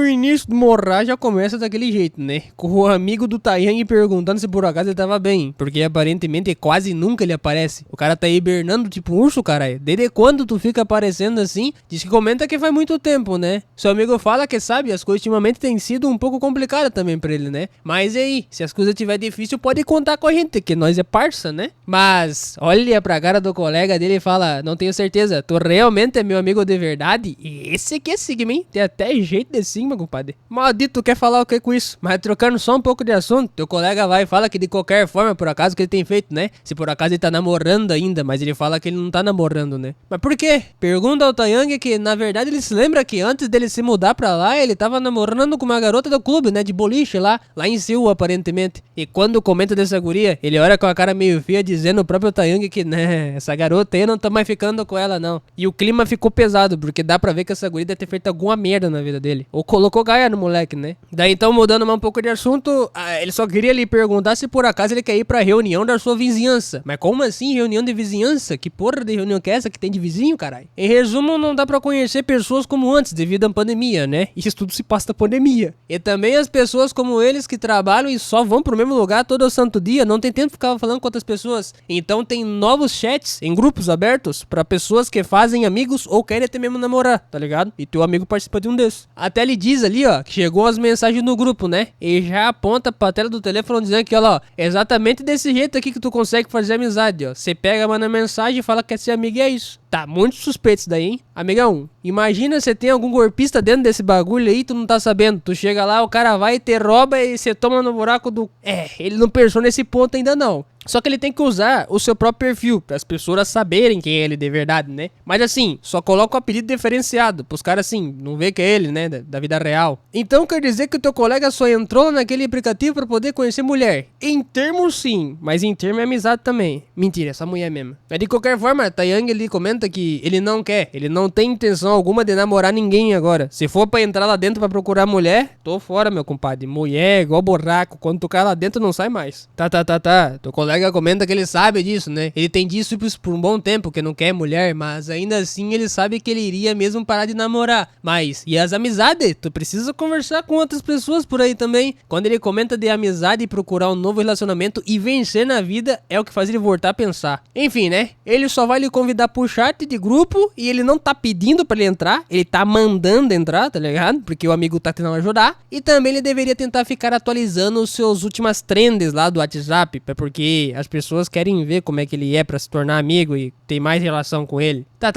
início do Morra já começa daquele jeito, né? Com o amigo do Taiyang perguntando se por acaso ele tava bem. Porque aparentemente quase nunca ele aparece. O cara tá hibernando tipo urso, caralho. Desde quando tu fica aparecendo assim? Diz que comenta que faz muito tempo, né? Seu amigo fala que sabe, as coisas ultimamente têm sido um pouco complicadas também pra ele, né? Mas aí, se as coisas estiver difícil, pode contar com a gente, que nós é parça, né? Mas olha pra cara do colega dele e fala, não tenho certeza, tu realmente é meu amigo de verdade? E esse aqui é Sigma, hein? Tem até jeito de Sigma, compadre. Maldito, quer falar o que com isso? Mas trocando só um pouco de assunto, teu colega vai e fala que de qualquer forma, por acaso, que ele tem feito, né? Se por acaso ele tá namorando ainda, mas ele fala que ele não tá namorando, né? Mas por quê? Pergunta ao Taiyang que, na verdade, ele se lembra que antes dele se mudar pra lá, ele tava namorando com uma garota do clube, né? De boliche lá em Seul, aparentemente. E quando comenta dessa guria, ele olha com a cara meio feia, dizendo ao próprio Taiyang que, né, essa garota aí não tá mais ficando com ela, não. E o clima ficou pesado, porque dá pra ver que essa guria deve ter feito alguma merda na vida dele. Ou colocou gaia no moleque, né? Daí então, mudando um pouco de assunto, ele só queria lhe perguntar se por acaso ele quer ir pra reunião da sua vizinhança. Mas como assim reunião de vizinhança? Que porra de reunião que é essa que tem de vizinho, caralho? Em resumo, não dá pra conhecer pessoas como antes, devido à pandemia, né? Isso tudo se passa da pandemia. E também as pessoas como eles que trabalham e só vão pro mesmo lugar todo santo dia, não tem tempo de ficar falando com outras pessoas. Então tem novos chats em grupos abertos pra pessoas que fazem amigos ou querem até mesmo namorar, tá ligado? E teu amigo participa de um desses. Até ele diz ali, ó, que chegou as mensagens no grupo, né? E já aponta pra tela do telefone dizendo que, ó, exatamente desse jeito aqui que tu consegue fazer amizade, ó. Você pega, manda mensagem e fala que quer ser amigo e é isso. Tá muito suspeito isso daí, hein? Amigão, imagina você tem algum golpista dentro desse bagulho aí e tu não tá sabendo. Tu chega lá, o cara vai e te rouba e você toma no buraco do... ele não pensou nesse ponto ainda não. Só que ele tem que usar o seu próprio perfil, para as pessoas saberem quem é ele de verdade, né? Mas assim, só coloca o apelido diferenciado, pros caras assim, não ver que é ele, né? Da vida real. Então quer dizer que o teu colega só entrou naquele aplicativo para poder conhecer mulher. Em termos sim, mas em termos é amizade também. Mentira, essa mulher mesmo. Mas de qualquer forma, Taiyang ele comenta que ele não quer, ele não tem intenção alguma de namorar ninguém agora. Se for pra entrar lá dentro pra procurar mulher, tô fora, meu compadre. Mulher, igual buraco, quando tu cai lá dentro não sai mais. Tá. Teu colega comenta que ele sabe disso, né? Ele tem disso por um bom tempo, que não quer mulher, mas ainda assim ele sabe que ele iria mesmo parar de namorar. Mas, e as amizades? Tu precisa conversar com outras pessoas por aí também. Quando ele comenta de amizade e procurar um novo relacionamento e vencer na vida, é o que faz ele voltar a pensar. Enfim, né? Ele só vai lhe convidar pro chat de grupo e ele não tá pedindo pra ele entrar, ele tá mandando entrar, tá ligado? Porque o amigo tá tentando ajudar. E também ele deveria tentar ficar atualizando os seus últimas trends lá do WhatsApp, porque as pessoas querem ver como é que ele é pra se tornar amigo e ter mais relação com ele. Tá.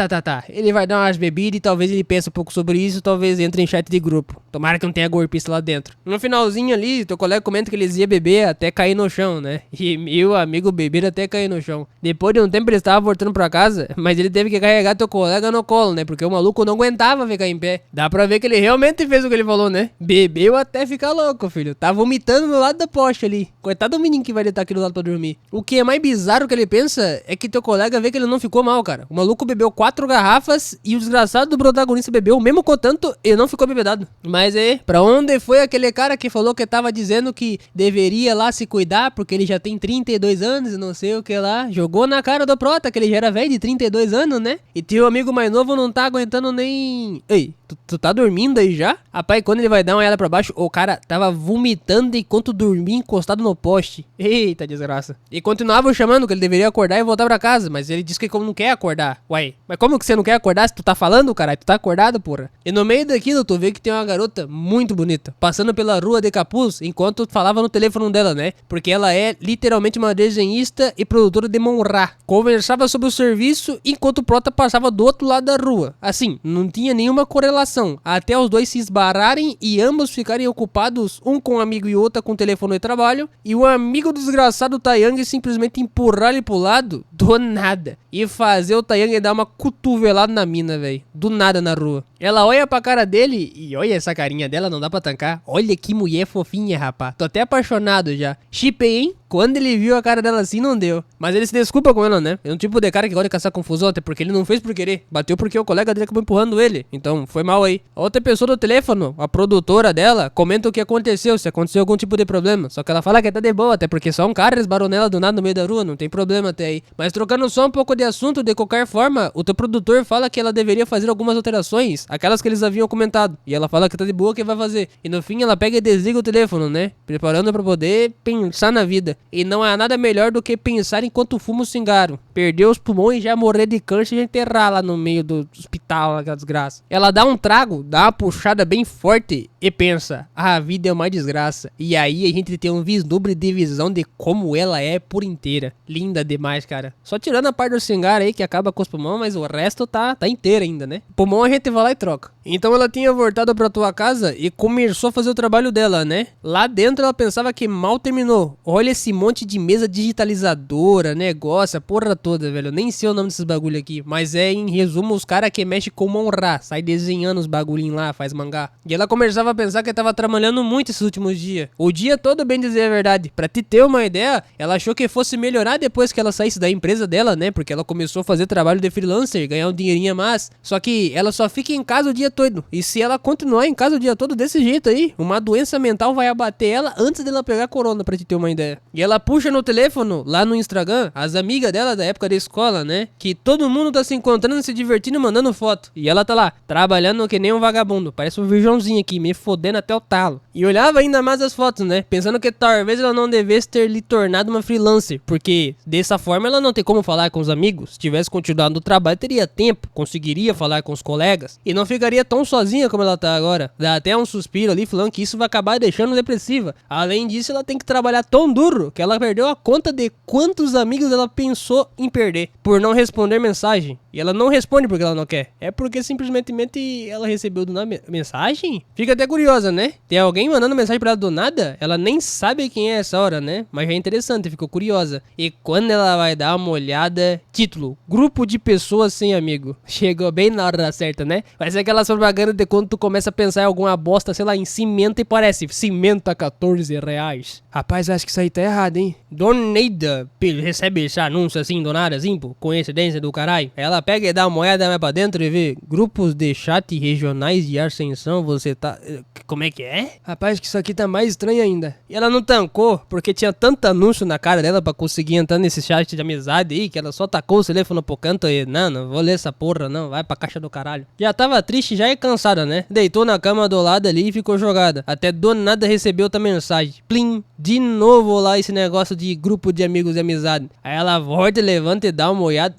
Ele vai dar umas bebidas e talvez ele pense um pouco sobre isso, talvez entre em chat de grupo. Tomara que não tenha golpista lá dentro. No finalzinho ali, teu colega comenta que eles iam beber até cair no chão, né? E meu amigo beber até cair no chão. Depois de um tempo ele estava voltando pra casa, mas ele teve que carregar teu colega no colo, né? Porque o maluco não aguentava ficar em pé. Dá pra ver que ele realmente fez o que ele falou, né? Bebeu até ficar louco, filho. Tá vomitando no lado da poste ali. Coitado do menino que vai deitar aqui do lado pra dormir. O que é mais bizarro que ele pensa é que teu colega vê que ele não ficou mal, cara. O maluco bebeu 4 garrafas e o desgraçado do protagonista bebeu o mesmo tanto e não ficou bebedado. Mas pra onde foi aquele cara que falou que tava dizendo que deveria lá se cuidar porque ele já tem 32 anos e não sei o que lá? Jogou na cara do prota que ele já era velho de 32 anos, né? E teu amigo mais novo não tá aguentando nem... Ei, tu tá dormindo aí já? Rapaz, quando ele vai dar uma olhada pra baixo, o cara tava vomitando enquanto dormia encostado no poste. Eita desgraça. E continuava chamando que ele deveria acordar e voltar pra casa, mas ele disse que como não quer acordar. Uai, mas como que você não quer acordar se tu tá falando, caralho? Tu tá acordado, porra? E no meio daquilo, tu vê que tem uma garota muito bonita, passando pela rua de capuz, enquanto falava no telefone dela, né? Porque ela é literalmente uma desenhista e produtora de Monra. Conversava sobre o serviço enquanto o prota passava do outro lado da rua. Assim, não tinha nenhuma correlação, até os dois se esbarrarem e ambos ficarem ocupados, um com um amigo e outra com o telefone de trabalho, e o amigo desgraçado Taiyang simplesmente empurrar ele pro lado, do nada, e fazer o Taiyang dar uma cotovelada na mina, velho, do nada na rua. Ela olha pra cara dele e olha essa carinha dela, não dá pra tancar. Olha que mulher fofinha, rapá. Tô até apaixonado já. Chipei, hein? Quando ele viu a cara dela assim, não deu. Mas ele se desculpa com ela, né? É um tipo de cara que gosta de caçar confusão, até porque ele não fez por querer. Bateu porque o colega dele acabou empurrando ele. Então, foi mal aí. A outra pessoa do telefone, a produtora dela, comenta o que aconteceu, se aconteceu algum tipo de problema. Só que ela fala que tá de boa, até porque só um cara esbarrou nela do nada no meio da rua, não tem problema até aí. Mas trocando só um pouco de assunto, de qualquer forma, o teu produtor fala que ela deveria fazer algumas alterações, aquelas que eles haviam comentado. E ela fala que tá de boa, que vai fazer. E no fim ela pega e desliga o telefone, né? Preparando pra poder pensar na vida. E não há nada melhor do que pensar enquanto fuma o cigarro. Perder os pulmões e já morrer de câncer e enterrar lá no meio do hospital, aquela desgraça. Ela dá um trago, dá uma puxada bem forte e pensa, a vida é uma desgraça. E aí a gente tem um vislumbre de visão de como ela é por inteira. Linda demais, cara. Só tirando a parte do cigarro aí que acaba com os pulmões, mas o resto tá inteiro ainda, né? Pulmão a gente vai lá e troca. Então ela tinha voltado pra tua casa e começou a fazer o trabalho dela, né? Lá dentro ela pensava que mal terminou. Olha esse monte de mesa digitalizadora, negócio, a porra toda, velho. Eu nem sei o nome desses bagulho aqui. Mas é, em resumo, os caras que mexem com Monra. Sai desenhando os bagulhinhos lá, faz mangá. E ela começava a pensar que tava trabalhando muito esses últimos dias. O dia todo, bem dizer a verdade. Pra te ter uma ideia, ela achou que fosse melhorar depois que ela saísse da empresa dela, né? Porque ela começou a fazer trabalho de freelancer, ganhar um dinheirinho a mais. Só que ela só fica em casa o dia todo. E se ela continuar em casa o dia todo desse jeito aí, uma doença mental vai abater ela antes dela pegar corona, pra te ter uma ideia. E ela puxa no telefone, lá no Instagram, as amigas dela da época da escola, né? Que todo mundo tá se encontrando, se divertindo, mandando foto. E ela tá lá, trabalhando que nem um vagabundo. Parece um virgãozinho aqui, me fodendo até o talo. E olhava ainda mais as fotos, né? Pensando que talvez ela não devesse ter lhe tornado uma freelancer. Porque dessa forma ela não tem como falar com os amigos. Se tivesse continuado no trabalho, teria tempo, conseguiria falar com os colegas. E não ficaria tão sozinha como ela tá agora. Dá até um suspiro ali falando que isso vai acabar deixando depressiva. Além disso, ela tem que trabalhar tão duro que ela perdeu a conta de quantos amigos ela pensou em perder por não responder mensagem. E ela não responde porque ela não quer. É porque simplesmente ela recebeu do nada mensagem? Fica até curiosa, né? Tem alguém mandando mensagem pra ela do nada? Ela nem sabe quem é essa hora, né? Mas é interessante, ficou curiosa. E quando ela vai dar uma olhada... Título: Grupo de pessoas sem amigo. Chegou bem na hora certa, né? Vai ser aquelas propagandas de quando tu começa a pensar em alguma bosta, sei lá, em cimento e parece cimento a R$14. Rapaz, acho que isso aí tá errado, hein? Dona Neida recebe esse anúncio assim do nada, assim, pô, coincidência do caralho. Ela pega e dá uma olhada mais pra dentro e vê grupos de chat regionais de ascensão, você tá... Como é que é? Rapaz, que isso aqui tá mais estranho ainda. E ela não tancou, porque tinha tanto anúncio na cara dela pra conseguir entrar nesse chat de amizade aí, que ela só tacou o telefone pro canto e... Não vou ler essa porra, não, vai pra caixa do caralho. Já tava triste, já e cansada, né? Deitou na cama do lado ali e ficou jogada. Até do nada recebeu outra mensagem. Plim! De novo lá esse negócio de grupo de amigos e amizade. Aí ela volta, levanta e dá uma olhada...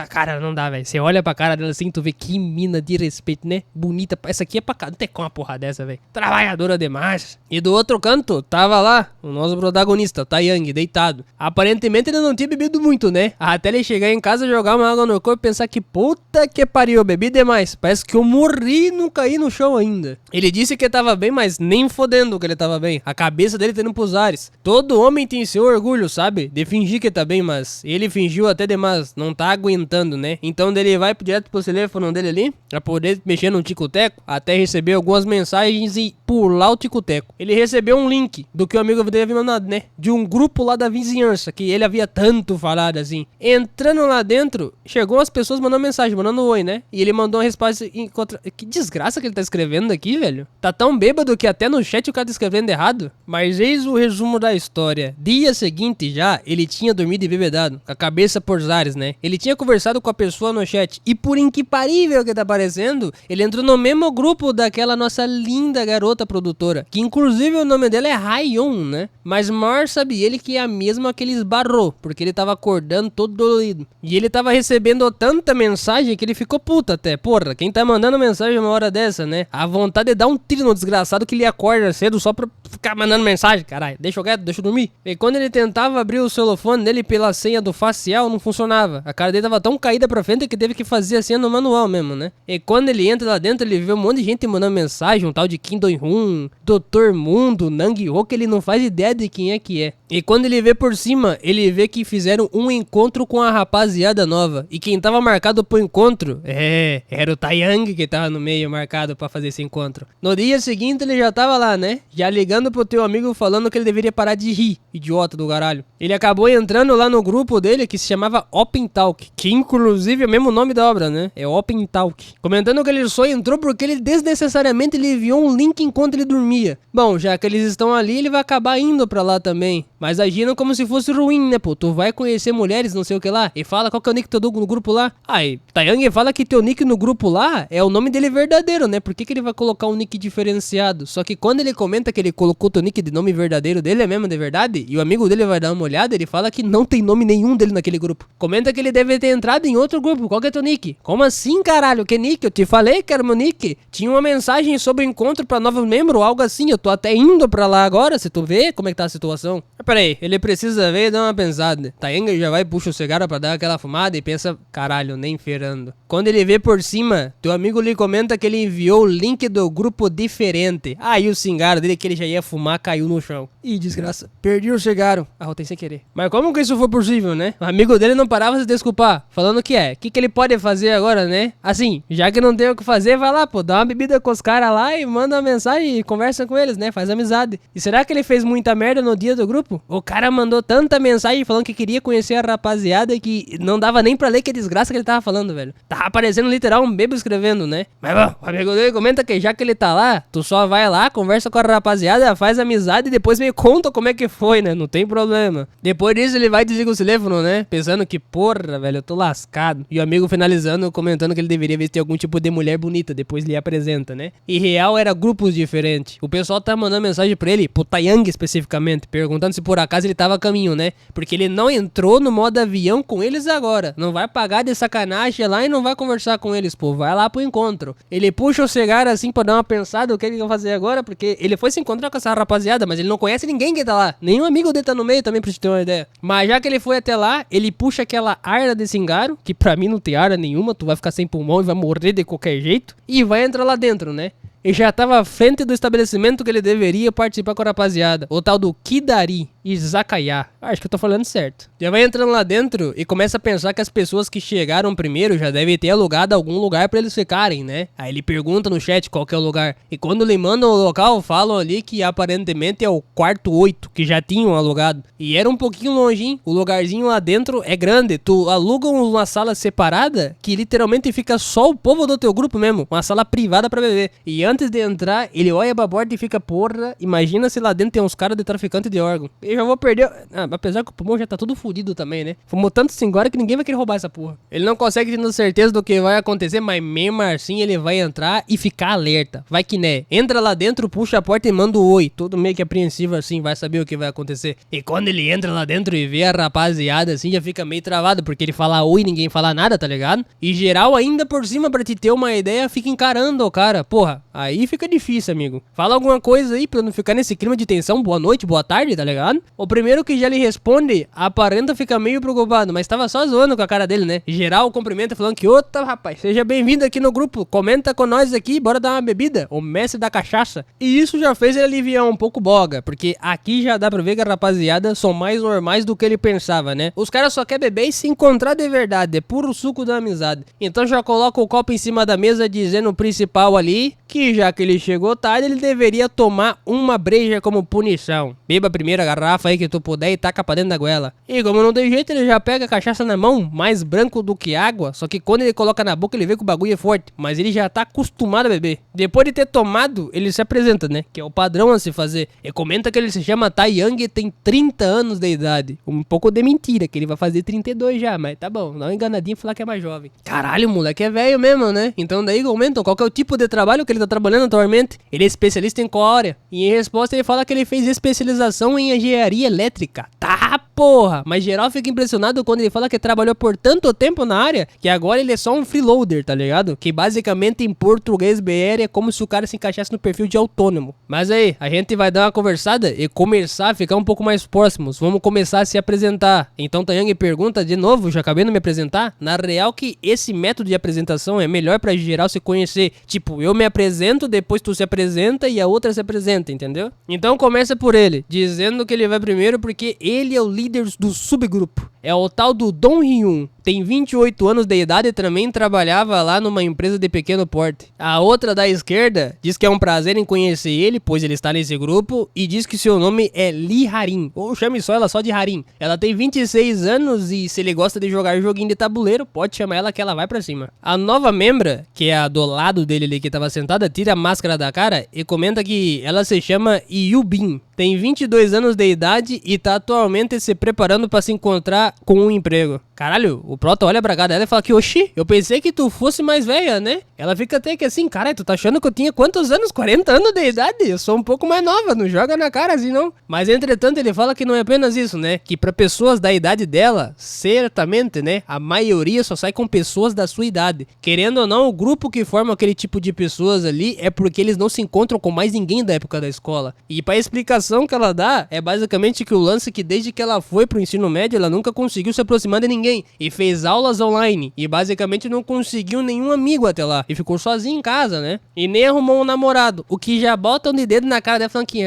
Cara, não dá, velho. Você olha pra cara dela assim, tu vê que mina de respeito, né? Bonita. Essa aqui é pra cá. Não tem como uma porra dessa, velho. Trabalhadora demais. E do outro canto, tava lá o nosso protagonista, o Taeyang, deitado. Aparentemente ele não tinha bebido muito, né? Até ele chegar em casa, jogar uma água no corpo e pensar que puta que pariu, eu bebi demais. Parece que eu morri e não caí no chão ainda. Ele disse que tava bem, mas nem fodendo que ele tava bem. A cabeça dele tá indo pros ares. Todo homem tem seu orgulho, sabe? De fingir que tá bem, mas ele fingiu até demais. Não tá aguentando, né? Então ele vai direto pro telefone dele ali, pra poder mexer no tico-teco, até receber algumas mensagens e pular o tico-teco. Ele recebeu um link do que o amigo dele havia mandado, né? De um grupo lá da vizinhança, que ele havia tanto falado assim. Entrando lá dentro, chegou as pessoas mandando mensagem, mandando oi, né? E ele mandou uma resposta em contra... Que desgraça que ele tá escrevendo aqui, velho. Tá tão bêbado que até no chat o cara tá escrevendo errado. Mas eis o resumo da história. Dia seguinte já, ele tinha dormido embebedado, com a cabeça por ares, né? Ele tinha conversado com a pessoa no chat e por inquiparível que tá parecendo, ele entrou no mesmo grupo daquela nossa linda garota produtora, que inclusive o nome dela é Rayon, né? Mas maior sabe ele que é a mesma que ele esbarrou, porque ele tava acordando todo dolorido. E ele tava recebendo tanta mensagem que ele ficou puto até. Porra, quem tá mandando mensagem uma hora dessa, né? A vontade de dar um tiro no desgraçado que ele acorda cedo só pra ficar mandando mensagem, caralho. Deixa eu quieto, deixa eu dormir. E quando ele tentava abrir o celofane dele pela senha do facial, não funcionava. A cara dele tava tão caída pra frente que teve que fazer a senha no manual mesmo, né? E quando ele entra lá dentro, ele vê um monte de gente mandando mensagem, um tal de Kim Dong-hun, Dr. Mundo, Nang-ho, que ele não faz ideia de quem é que é. E quando ele vê por cima, ele vê que fizeram um encontro com a rapaziada nova. E quem tava marcado pro encontro, era o Taeyang que tava no meio marcado pra fazer esse encontro. No dia seguinte ele já tava lá, né? Já ligando pro teu amigo falando que ele deveria parar de rir, idiota do caralho. Ele acabou entrando lá no grupo dele que se chamava Open Talk, que inclusive é o mesmo nome da obra, né? É Open Talk. Comentando que ele só entrou porque ele desnecessariamente ele enviou um link enquanto ele dormia. Bom, já que eles estão ali, ele vai acabar indo pra lá também. Mas agindo como se fosse ruim, né, pô? Tu vai conhecer mulheres, não sei o que lá, e fala qual que é o nick teu no grupo lá. Aí, Taeyang fala que teu nick no grupo lá é o nome dele verdadeiro, né? Por que ele vai colocar um nick diferenciado? Só que quando ele comenta que ele colocou teu nick de nome verdadeiro dele, é mesmo de verdade, e o amigo dele vai dar uma olhada, ele fala que não tem nome nenhum dele naquele grupo. Comenta que ele deve ter entrado em outro grupo. Qual que é teu nick? Como assim, caralho? Que nick? Eu te falei que era meu nick. Tinha uma mensagem sobre o encontro pra novo membro, algo assim. Eu tô até indo pra lá agora, se tu vê como é que tá a situação. Mas peraí, ele precisa ver e dar uma pensada. Taeyang já vai, puxa o cigarro pra dar aquela fumada e pensa, caralho, nem ferando. Quando ele vê por cima, teu amigo lhe comenta que ele enviou o link do grupo diferente. Aí o cigarro dele que ele já ia fumar caiu no chão. Ih, desgraça, perdi o cigarro. Arrotei sem querer. Mas como que isso foi possível, né? O amigo dele não parava de se desculpar, falando que o que ele pode fazer agora, né? Assim, já que não tem o que fazer, vai lá, pô, dá uma bebida com os caras lá e manda uma mensagem e conversa com eles, né? Faz amizade. E será que ele fez muita merda no dia do grupo? O cara mandou tanta mensagem falando que queria conhecer a rapaziada que não dava nem pra ler que desgraça que ele tava falando, velho. Tava aparecendo literal um bebo escrevendo, né? Mas bom, o amigo dele comenta que já que ele tá lá, tu só vai lá, conversa com a rapaziada, faz amizade e depois me conta como é que foi, né? Não tem problema. Depois disso ele vai e desliga o telefone, né? Pensando que, porra, velho, eu tô lascado. E o amigo finalizando, comentando que ele deveria ver se tem algum tipo de mulher bonita. Depois ele apresenta, né? E real era grupos diferentes. O pessoal tá mandando mensagem pra ele, pro Taeyang especificamente, perguntando se por acaso ele tava a caminho, né? Porque ele não entrou no modo avião com eles agora. Não vai pagar de sacanagem lá e não vai conversar com eles, pô. Vai lá pro encontro. Ele puxa o cigarro assim pra dar uma pensada o que ele vai fazer agora, porque ele foi se encontrar com essa rapaziada, mas ele não conhece ninguém que tá lá. Nenhum amigo dele tá no meio também, pra te ter uma ideia. Mas já que ele foi até lá, ele puxa aquela arma de cigarro, que pra mim não tem arma nenhuma, tu vai ficar sem pulmão e vai morrer de qualquer jeito, e vai entrar lá dentro, né? E já tava à frente do estabelecimento que ele deveria participar com a rapaziada. O tal do Kidari Izakaya. Acho que eu tô falando certo. Já vai entrando lá dentro e começa a pensar que as pessoas que chegaram primeiro já devem ter alugado algum lugar pra eles ficarem, né? Aí ele pergunta no chat qual que é o lugar. E quando ele manda o local, falam ali que aparentemente é o quarto 8, que já tinham alugado. E era um pouquinho longe, hein? O lugarzinho lá dentro é grande. Tu aluga uma sala separada que literalmente fica só o povo do teu grupo mesmo. Uma sala privada pra beber. E antes de entrar, ele olha pra borda e fica, porra, imagina se lá dentro tem uns caras de traficante de órgão. Eu já vou perder... apesar que o pulmão já tá tudo fudido também, né? Fumou tanto agora que ninguém vai querer roubar essa porra. Ele não consegue ter certeza do que vai acontecer, mas mesmo assim ele vai entrar e ficar alerta. Vai que né. Entra lá dentro, puxa a porta e manda o oi. Todo meio que apreensivo assim, vai saber o que vai acontecer. E quando ele entra lá dentro e vê a rapaziada assim, já fica meio travado, porque ele fala oi e ninguém fala nada, tá ligado? E geral ainda por cima, pra te ter uma ideia, fica encarando o cara. Porra, aí fica difícil, amigo. Fala alguma coisa aí pra não ficar nesse clima de tensão. Boa noite, boa tarde, tá ligado? O primeiro que já lhe responde, aparenta ficar meio preocupado, mas tava só zoando com a cara dele, né? Geral cumprimenta falando que, outra rapaz, seja bem-vindo aqui no grupo, comenta com nós aqui, bora dar uma bebida, o mestre da cachaça. E isso já fez ele aliviar um pouco boga, porque aqui já dá pra ver que a rapaziada são mais normais do que ele pensava, né? Os caras só querem beber e se encontrar de verdade, é puro suco da amizade. Então já coloca o copo em cima da mesa dizendo o principal ali, que já que ele chegou tarde, ele deveria tomar uma breja como punição. Beba a primeira garrafa aí que tu puder e taca pra dentro da goela. E como não tem jeito, ele já pega a cachaça na mão, mais branco do que água, só que quando ele coloca na boca ele vê que o bagulho é forte, mas ele já tá acostumado a beber. Depois de ter tomado, ele se apresenta, né, que é o padrão a se fazer, e comenta que ele se chama Taeyang e tem 30 anos de idade. Um pouco de mentira, que ele vai fazer 32 já, mas tá bom, dá uma enganadinha e falar que é mais jovem. Caralho, o moleque é velho mesmo, né? Então daí comentam qual que é o tipo de trabalho que ele tá trabalhando atualmente. Ele é especialista em qual área? E em resposta ele fala que ele fez especialização em engenharia engenharia elétrica. Tá, porra! Mas geral fica impressionado quando ele fala que trabalhou por tanto tempo na área que agora ele é só um freeloader, tá ligado? Que basicamente em português BR é como se o cara se encaixasse no perfil de autônomo. Mas aí, a gente vai dar uma conversada e começar a ficar um pouco mais próximos. Vamos começar a se apresentar. Então Taeyang pergunta de novo, já acabei de me apresentar. Na real que esse método de apresentação é melhor pra geral se conhecer. Tipo, eu me apresento, depois tu se apresenta e a outra se apresenta, entendeu? Então começa por ele, dizendo que ele vai primeiro porque ele é o líder do subgrupo. É o tal do Dong Hyun. Tem 28 anos de idade e também trabalhava lá numa empresa de pequeno porte. A outra da esquerda diz que é um prazer em conhecer ele, pois ele está nesse grupo, e diz que seu nome é Lee Harin, ou chame só ela só de Harin. Ela tem 26 anos e se ele gosta de jogar joguinho de tabuleiro, pode chamar ela que ela vai pra cima. A nova membra, que é a do lado dele ali que tava sentada, tira a máscara da cara e comenta que ela se chama Yubin. Tem 22 anos de idade e tá atualmente se preparando pra se encontrar com um emprego. Caralho, o Prota olha pra cara dela e fala que, oxi, eu pensei que tu fosse mais velha, né? Ela fica até que assim, caralho, tu tá achando que eu tinha quantos anos? 40 anos de idade? Eu sou um pouco mais nova, não joga na cara assim não. Mas entretanto ele fala que não é apenas isso, né? Que pra pessoas da idade dela, certamente, né? A maioria só sai com pessoas da sua idade. Querendo ou não, o grupo que forma aquele tipo de pessoas ali é porque eles não se encontram com mais ninguém da época da escola. E pra explicação que ela dá, é basicamente que o lance é que desde que ela foi pro ensino médio, ela nunca conseguiu se aproximar de ninguém. E fez aulas online. E basicamente não conseguiu nenhum amigo até lá. E ficou sozinho em casa, né? E nem arrumou um namorado. O que já botam de dedo na cara dela falando que,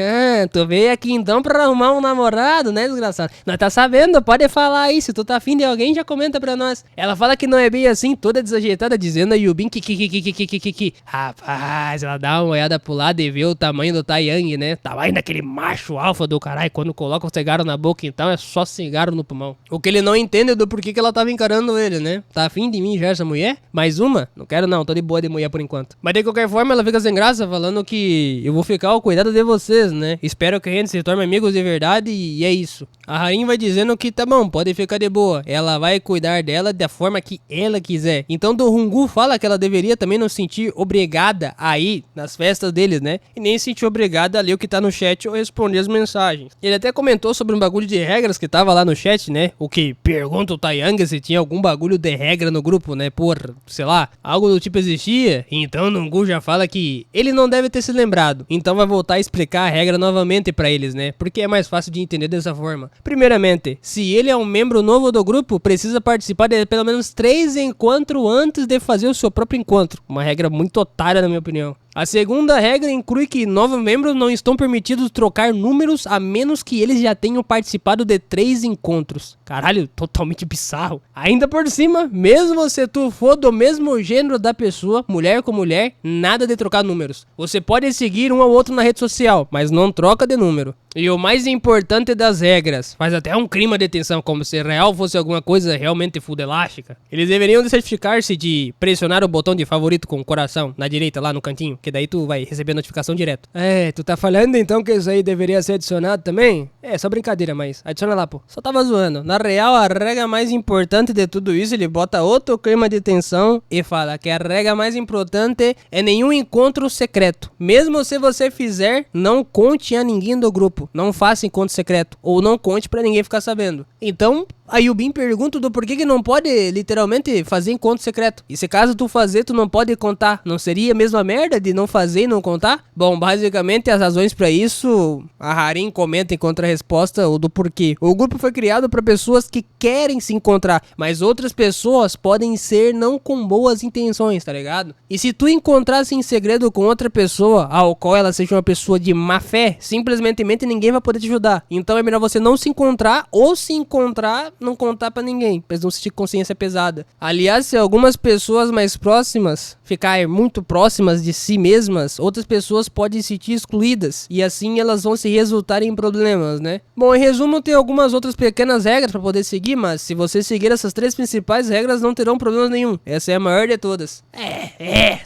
tu veio aqui então pra arrumar um namorado, né, desgraçado? Nós tá sabendo, pode falar aí. Se tu tá afim de alguém, já comenta pra nós. Ela fala que não é bem assim, toda desajeitada, dizendo a Yubin que. Rapaz, ela dá uma olhada pro lado e vê o tamanho do Taeyang, né? Tamanho daquele macho alfa do caralho. Quando coloca o cigarro na boca, então é só cigarro no pulmão. O que ele não entende é do porquê que ela tava encarando ele, né? Tá afim de mim já essa mulher? Mais uma? Não quero não, tô de boa de mulher por enquanto. Mas de qualquer forma ela fica sem graça falando que eu vou ficar ao cuidado de vocês, né? Espero que a gente se torne amigos de verdade e é isso. A Harin vai dizendo que tá bom, pode ficar de boa. Ela vai cuidar dela da forma que ela quiser. Então do Hungu fala que ela deveria também não se sentir obrigada a ir nas festas deles, né? E nem se sentir obrigada a ler o que tá no chat ou responder as mensagens. Ele até comentou sobre um bagulho de regras que tava lá no chat, né? O que pergunta o Taeyang se tinha algum bagulho de regra no grupo, né? Porra, sei lá, algo do tipo existia. Então Nungu já fala que ele não deve ter se lembrado. Então vai voltar a explicar a regra novamente pra eles, né? Porque é mais fácil de entender dessa forma. Primeiramente, se ele é um membro novo do grupo, precisa participar de pelo menos 3 encontros antes de fazer o seu próprio encontro. Uma regra muito otária, na minha opinião. A segunda regra inclui que novos membros não estão permitidos trocar números a menos que eles já tenham participado de 3 encontros. Caralho, totalmente bizarro. Ainda por cima, mesmo se tu for do mesmo gênero da pessoa, mulher com mulher, nada de trocar números. Você pode seguir um ao outro na rede social, mas não troca de número. E o mais importante das regras, faz até um clima de tensão, como se real fosse alguma coisa realmente full elástica. Eles deveriam certificar-se de pressionar o botão de favorito com o coração na direita lá no cantinho, que daí tu vai receber notificação direto. Tu tá falando então que isso aí deveria ser adicionado também? É, só brincadeira, mas adiciona lá, pô. Só tava zoando. Na real, a regra mais importante de tudo isso, ele bota outro clima de tensão e fala que a regra mais importante é nenhum encontro secreto. Mesmo se você fizer, não conte a ninguém do grupo. Não faça encontro secreto. Ou não conte pra ninguém ficar sabendo. Então, a Yubin pergunta do porquê que não pode, literalmente, fazer encontro secreto. E se caso tu fazer, tu não pode contar. Não seria a mesma merda de não fazer e não contar? Bom, basicamente, as razões pra isso, a Harin comenta em contra-resposta o do porquê. O grupo foi criado pra pessoas que querem se encontrar, mas outras pessoas podem ser não com boas intenções, tá ligado? E se tu encontrasse em segredo com outra pessoa, ao qual ela seja uma pessoa de má fé, simplesmente ninguém vai poder te ajudar. Então é melhor você não se encontrar, ou se encontrar, não contar pra ninguém, pra eles não sentir consciência pesada. Aliás, se algumas pessoas mais próximas ficarem muito próximas de si mesmas, outras pessoas podem se sentir excluídas, e assim elas vão se resultar em problemas, né? Bom, em resumo, tem algumas outras pequenas regras pra poder seguir, mas se você seguir essas 3 principais regras, não terão problema nenhum. Essa é a maior de todas.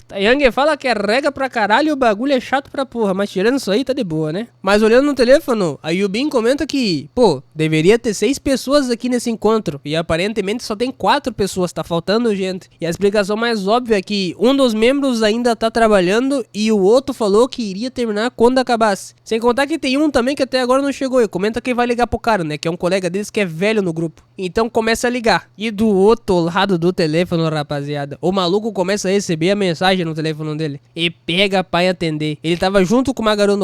Taeyang fala que é regra pra caralho e o bagulho é chato pra porra, mas tirando isso aí, tá de boa, né? Mas olhando no telefone, a Yubin comenta que, pô, deveria ter 6 pessoas aqui nesse encontro, e aparentemente só tem 4 pessoas, tá faltando gente. E a explicação mais óbvia é que um dos membros ainda tá trabalhando e o outro falou que iria terminar quando acabasse. Sem contar que tem um também que até agora não chegou e comenta que vai ligar pro cara, né? Que é um colega deles que é velho no grupo. Então começa a ligar. E do outro lado do telefone, rapaziada, o maluco começa a receber a mensagem no telefone dele. E pega pra atender. Ele tava junto com uma garota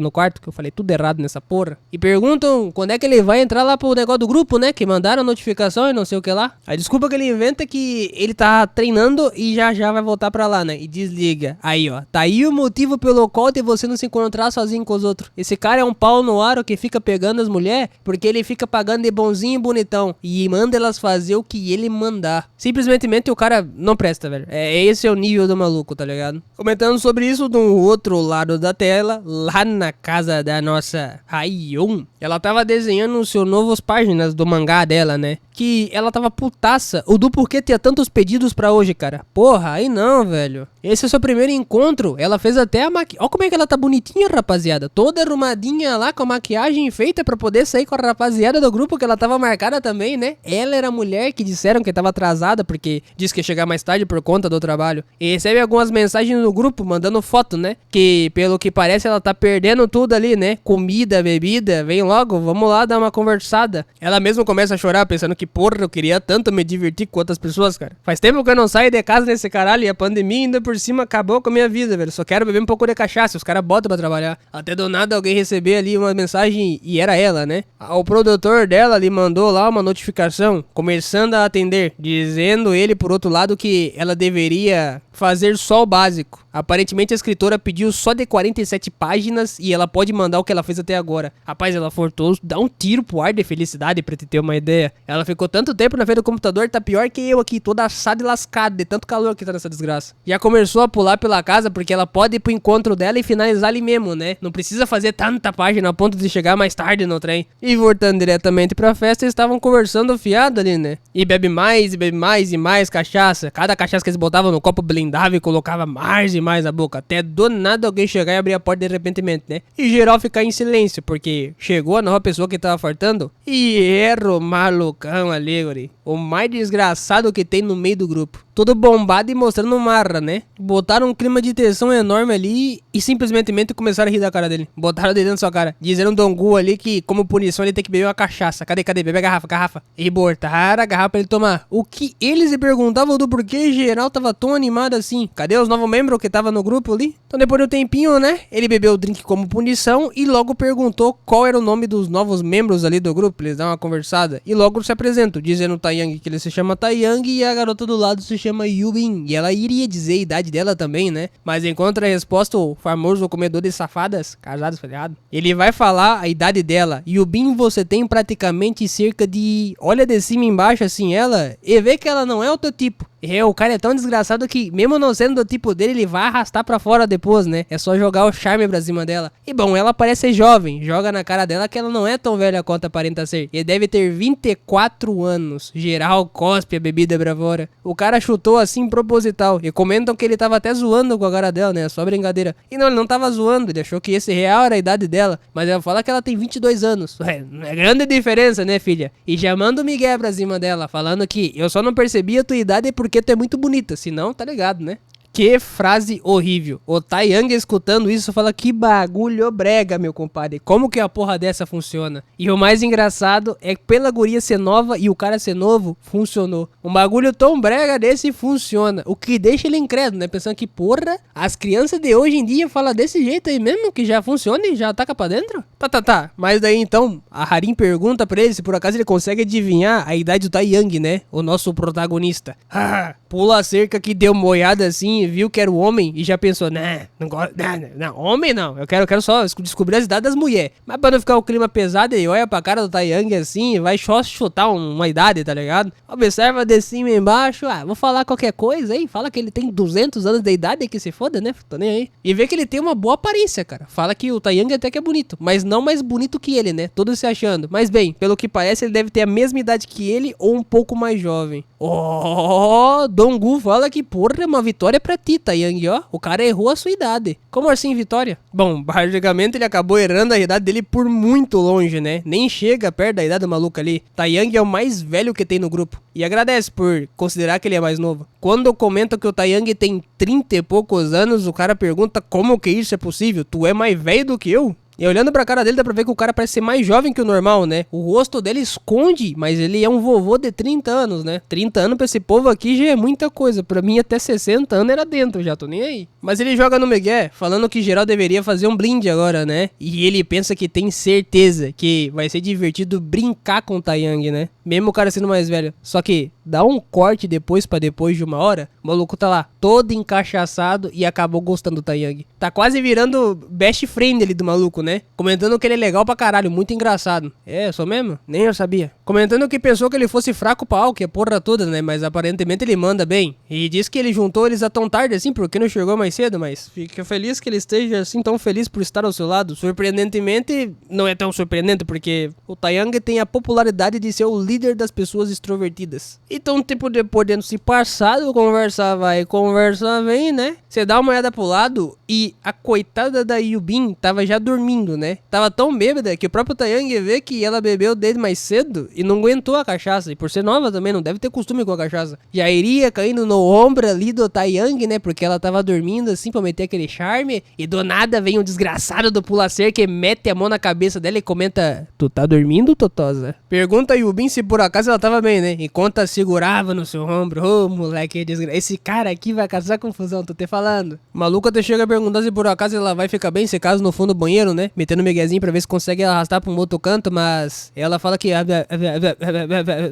no quarto, que eu falei tudo errado nessa porra. E perguntam quando é que ele vai entrar lá pro negócio do grupo, né? Que mandaram a notificação e não sei o que lá. A desculpa que ele inventa é que ele tá treinando e já vai voltar pra lá, né? E desliga. Aí, ó. Tá aí o motivo pelo qual de você não se encontrar sozinho com os outros. Esse cara é um pau no aro que fica pegando as mulheres porque ele fica pagando de bonzinho e bonitão. E manda elas fazer o que ele mandar. Simplesmente o cara não presta, velho. Esse é o nível do maluco, tá ligado? Comentando sobre isso do outro lado da tela, lá na casa da nossa Haikyun, ela tava desenhando os seus novas páginas do mangá dela, né? Que ela tava putaça. O do porquê tinha tantos pedidos pra hoje, cara. Porra, aí não, velho. Esse é o seu primeiro encontro. Ela fez até a maquiagem. Olha como é que ela tá bonitinha, rapaziada. Toda arrumadinha lá, com a maquiagem feita pra poder sair com a rapaziada do grupo, que ela tava marcada também, né? Ela era a mulher que disseram que tava atrasada, porque disse que ia chegar mais tarde por conta do trabalho. E recebe algumas mensagens no grupo, mandando foto, né? Que, pelo que parece, ela tá perdendo tudo ali, né? Comida, bebida. Vem logo, vamos lá dar uma conversada. Ela mesma começa a chorar, pensando que, porra, eu queria tanto me divertir com outras pessoas, cara. Faz tempo que eu não saio de casa nesse caralho e a pandemia ainda por cima acabou com a minha vida, velho. Só quero beber um pouco de cachaça, os caras botam pra trabalhar. Até do nada alguém receber ali uma mensagem e era ela, né? O produtor dela lhe mandou lá uma notificação, começando a atender, dizendo ele, por outro lado, que ela deveria fazer só o básico. Aparentemente a escritora pediu só de 47 páginas e ela pode mandar o que ela fez até agora. Rapaz, ela forçou dar um tiro pro ar de felicidade pra te ter uma ideia. Ela ficou tanto tempo na frente do computador, tá pior que eu aqui, toda assada e lascada, de tanto calor que tá nessa desgraça. Já começou a pular pela casa porque ela pode ir pro encontro dela e finalizar ali mesmo, né? Não precisa fazer tanta página a ponto de chegar mais tarde no trem. E voltando diretamente pra festa, eles estavam conversando fiado ali, né? E bebe mais e mais cachaça. Cada cachaça que eles botavam no copo blindava e colocava mais e mais na boca. Até do nada alguém chegar e abrir a porta de repentemente, né? E geral ficar em silêncio, porque chegou a nova pessoa que tava fartando e era o malucão ali, guri. O mais desgraçado que tem no meio do grupo. Todo bombado e mostrando marra, né? Botaram um clima de tensão enorme ali e simplesmente começaram a rir da cara dele. Botaram o dedo na sua cara. Dizendo um Dongu ali que, como punição, ele tem que beber uma cachaça. Cadê? Bebe a garrafa. E botaram a garrafa pra ele tomar. O que eles se perguntavam do porquê geral tava tão animado assim. Cadê os novos membros que tava no grupo ali? Então depois de um tempinho, né? Ele bebeu o drink como punição e logo perguntou qual era o nome dos novos membros ali do grupo. Eles dão uma conversada e logo se apresentam, dizendo o Taeyang que ele se chama Taeyang e a garota do lado se chama Yubin. E ela iria dizer a idade dela também, né? Mas encontra a resposta o famoso comedor de safadas, casados, falhado. Ele vai falar a idade dela. Yubin, você tem praticamente cerca de... Olha de cima embaixo assim ela e vê que ela não é o teu tipo. O cara é tão desgraçado que, mesmo não sendo do tipo dele, ele vai arrastar pra fora depois, né? É só jogar o charme pra cima dela. E bom, ela parece jovem. Joga na cara dela que ela não é tão velha quanto aparenta ser. Ele deve ter 24 anos. Geral cospe a bebida bravora. O cara chutou assim proposital. E comentam que ele tava até zoando com a cara dela, né? Só brincadeira. E não, ele não tava zoando. Ele achou que esse real era a idade dela. Mas ela fala que ela tem 22 anos. Não é grande diferença, né, filha? E já manda o Miguel pra cima dela, falando que eu só não percebi a tua idade porque tu é muito bonita, senão tá ligado, né? Que frase horrível. O Taeyang escutando isso fala que bagulho brega, meu compadre. Como que a porra dessa funciona? E o mais engraçado é que pela guria ser nova e o cara ser novo, funcionou. Um bagulho tão brega desse funciona. O que deixa ele incrédulo, né? Pensando que, porra, as crianças de hoje em dia falam desse jeito aí mesmo, que já funciona e já ataca pra dentro? Tá. Mas daí então, a Harin pergunta pra ele se por acaso ele consegue adivinhar a idade do Taeyang, né? O nosso protagonista. Pula a cerca que deu uma olhada assim assim, viu que era o homem e já pensou, não gosto, não, homem não, eu quero só descobrir as idades das mulheres. Mas pra não ficar o clima pesado, ele olha pra cara do Taeyang assim e vai só chutar uma idade, tá ligado? Observa de cima e embaixo, vou falar qualquer coisa aí, fala que ele tem 200 anos de idade, que se foda, né? Tô nem aí. E vê que ele tem uma boa aparência, cara. Fala que o Taeyang até que é bonito, mas não mais bonito que ele, né? Todos se achando. Mas bem, pelo que parece, ele deve ter a mesma idade que ele ou um pouco mais jovem. Donggu fala que, porra, é uma vitória pra ti, Taeyang, ó. O cara errou a sua idade. Como assim, vitória? Bom, basicamente ele acabou errando a idade dele por muito longe, né? Nem chega perto da idade do maluco ali. Taeyang é o mais velho que tem no grupo. E agradece por considerar que ele é mais novo. Quando eu comento que o Taeyang tem 30 e poucos anos, o cara pergunta como que isso é possível? Tu é mais velho do que eu? E olhando pra cara dele dá pra ver que o cara parece ser mais jovem que o normal, né? O rosto dele esconde, mas ele é um vovô de 30 anos, né? 30 anos pra esse povo aqui já é muita coisa. Pra mim até 60 anos era dentro, já tô nem aí. Mas ele joga no migué, falando que geral deveria fazer um blind agora, né? E ele pensa que tem certeza que vai ser divertido brincar com o Taeyang, né? Mesmo o cara sendo mais velho. Só que dá um corte depois de uma hora, o maluco tá lá, todo encaixaçado e acabou gostando do Taeyang. Tá quase virando best friend ali do maluco, né? Comentando que ele é legal pra caralho, muito engraçado. É, sou mesmo? Nem eu sabia. Comentando que pensou que ele fosse fraco pra algo, que é porra toda, né? Mas aparentemente ele manda bem. E diz que ele juntou eles a tão tarde assim, porque não chegou mais cedo, mas fica feliz que ele esteja assim tão feliz por estar ao seu lado. Surpreendentemente, não é tão surpreendente, porque o Taeyang tem a popularidade de ser o líder das pessoas extrovertidas. Então, tipo, depois de se passado, conversar vai, conversa vem, né? Você dá uma olhada pro lado e a coitada da Yubin tava já dormindo, né? Tava tão bêbada que o próprio Taeyang vê que ela bebeu desde mais cedo e não aguentou a cachaça. E por ser nova também, não deve ter costume com a cachaça. Já iria caindo no ombro ali do Taeyang, né? Porque ela tava dormindo assim pra meter aquele charme. E do nada vem um desgraçado do pula-cerca que mete a mão na cabeça dela e comenta: Tu tá dormindo, Totosa? Pergunta a Yubin se por acaso ela tava bem, né? Enquanto a segurava no seu ombro. Ô, moleque desgraçado. Esse cara aqui vai causar confusão, tô te falando. O maluco até chega a perguntar se por acaso ela vai ficar bem, se caso no fundo do banheiro, né? Metendo um miguezinho pra ver se consegue arrastar pra um outro canto, mas ela fala que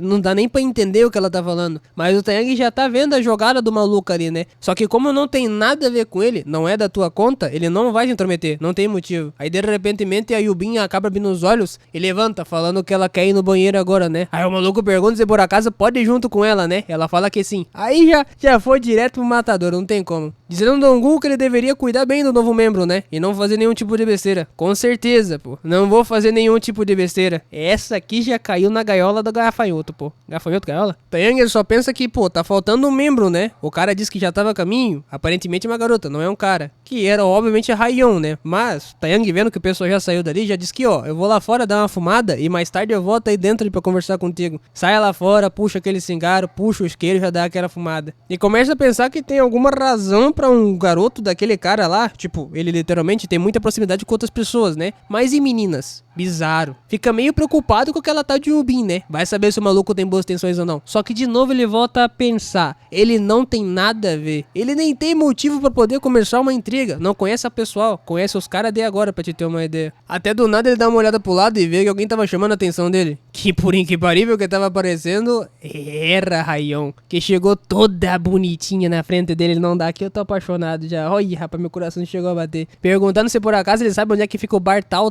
não dá nem pra entender o que ela tá falando. Mas o Taeyang já tá vendo a jogada do maluco ali, né? Só que como não tem nada a ver com ele, não é da tua conta, ele não vai se intrometer, não tem motivo. Aí de repentemente a Yubin acaba abrindo os olhos e levanta, falando que ela quer ir no banheiro agora, né? Aí o maluco pergunta se por acaso pode ir junto com ela, né? Ela fala que sim. Aí já foi direto pro matador, não tem como. Dizendo ao Donggu que ele deveria cuidar bem do novo membro, né? E não fazer nenhum tipo de besteira. Com certeza, pô. Não vou fazer nenhum tipo de besteira. Essa aqui já caiu na gaiola do gafanhoto, pô. Gafanhoto, gaiola? Taeyang só pensa que, pô, tá faltando um membro, né? O cara disse que já tava a caminho. Aparentemente é uma garota, não é um cara. Que era, obviamente, a Raion, né? Mas, Taeyang vendo que o pessoal já saiu dali, já disse que, ó, eu vou lá fora dar uma fumada e mais tarde eu volto aí dentro pra conversar contigo. Sai lá fora, puxa aquele cigarro, puxa o isqueiro e já dá aquela fumada. E começa a pensar que tem alguma razão pra um garoto daquele cara lá, tipo, ele literalmente tem muita proximidade com outras pessoas, né? Mas e meninas? Bizarro. Fica meio preocupado com aquela tal de Yubin, né? Vai saber se o maluco tem boas intenções ou não. Só que de novo ele volta a pensar. Ele não tem nada a ver. Ele nem tem motivo pra poder começar uma intriga. Não conhece a pessoal. Conhece os caras de agora, pra te ter uma ideia. Até do nada ele dá uma olhada pro lado e vê que alguém tava chamando a atenção dele. Que por inquiparível que tava aparecendo, era a Raion. Que chegou toda bonitinha na frente dele. Ele não dá aqui, eu tô apaixonado já. Olha, rapaz, meu coração chegou a bater. Perguntando se por acaso ele sabe onde é que fica o bar tal,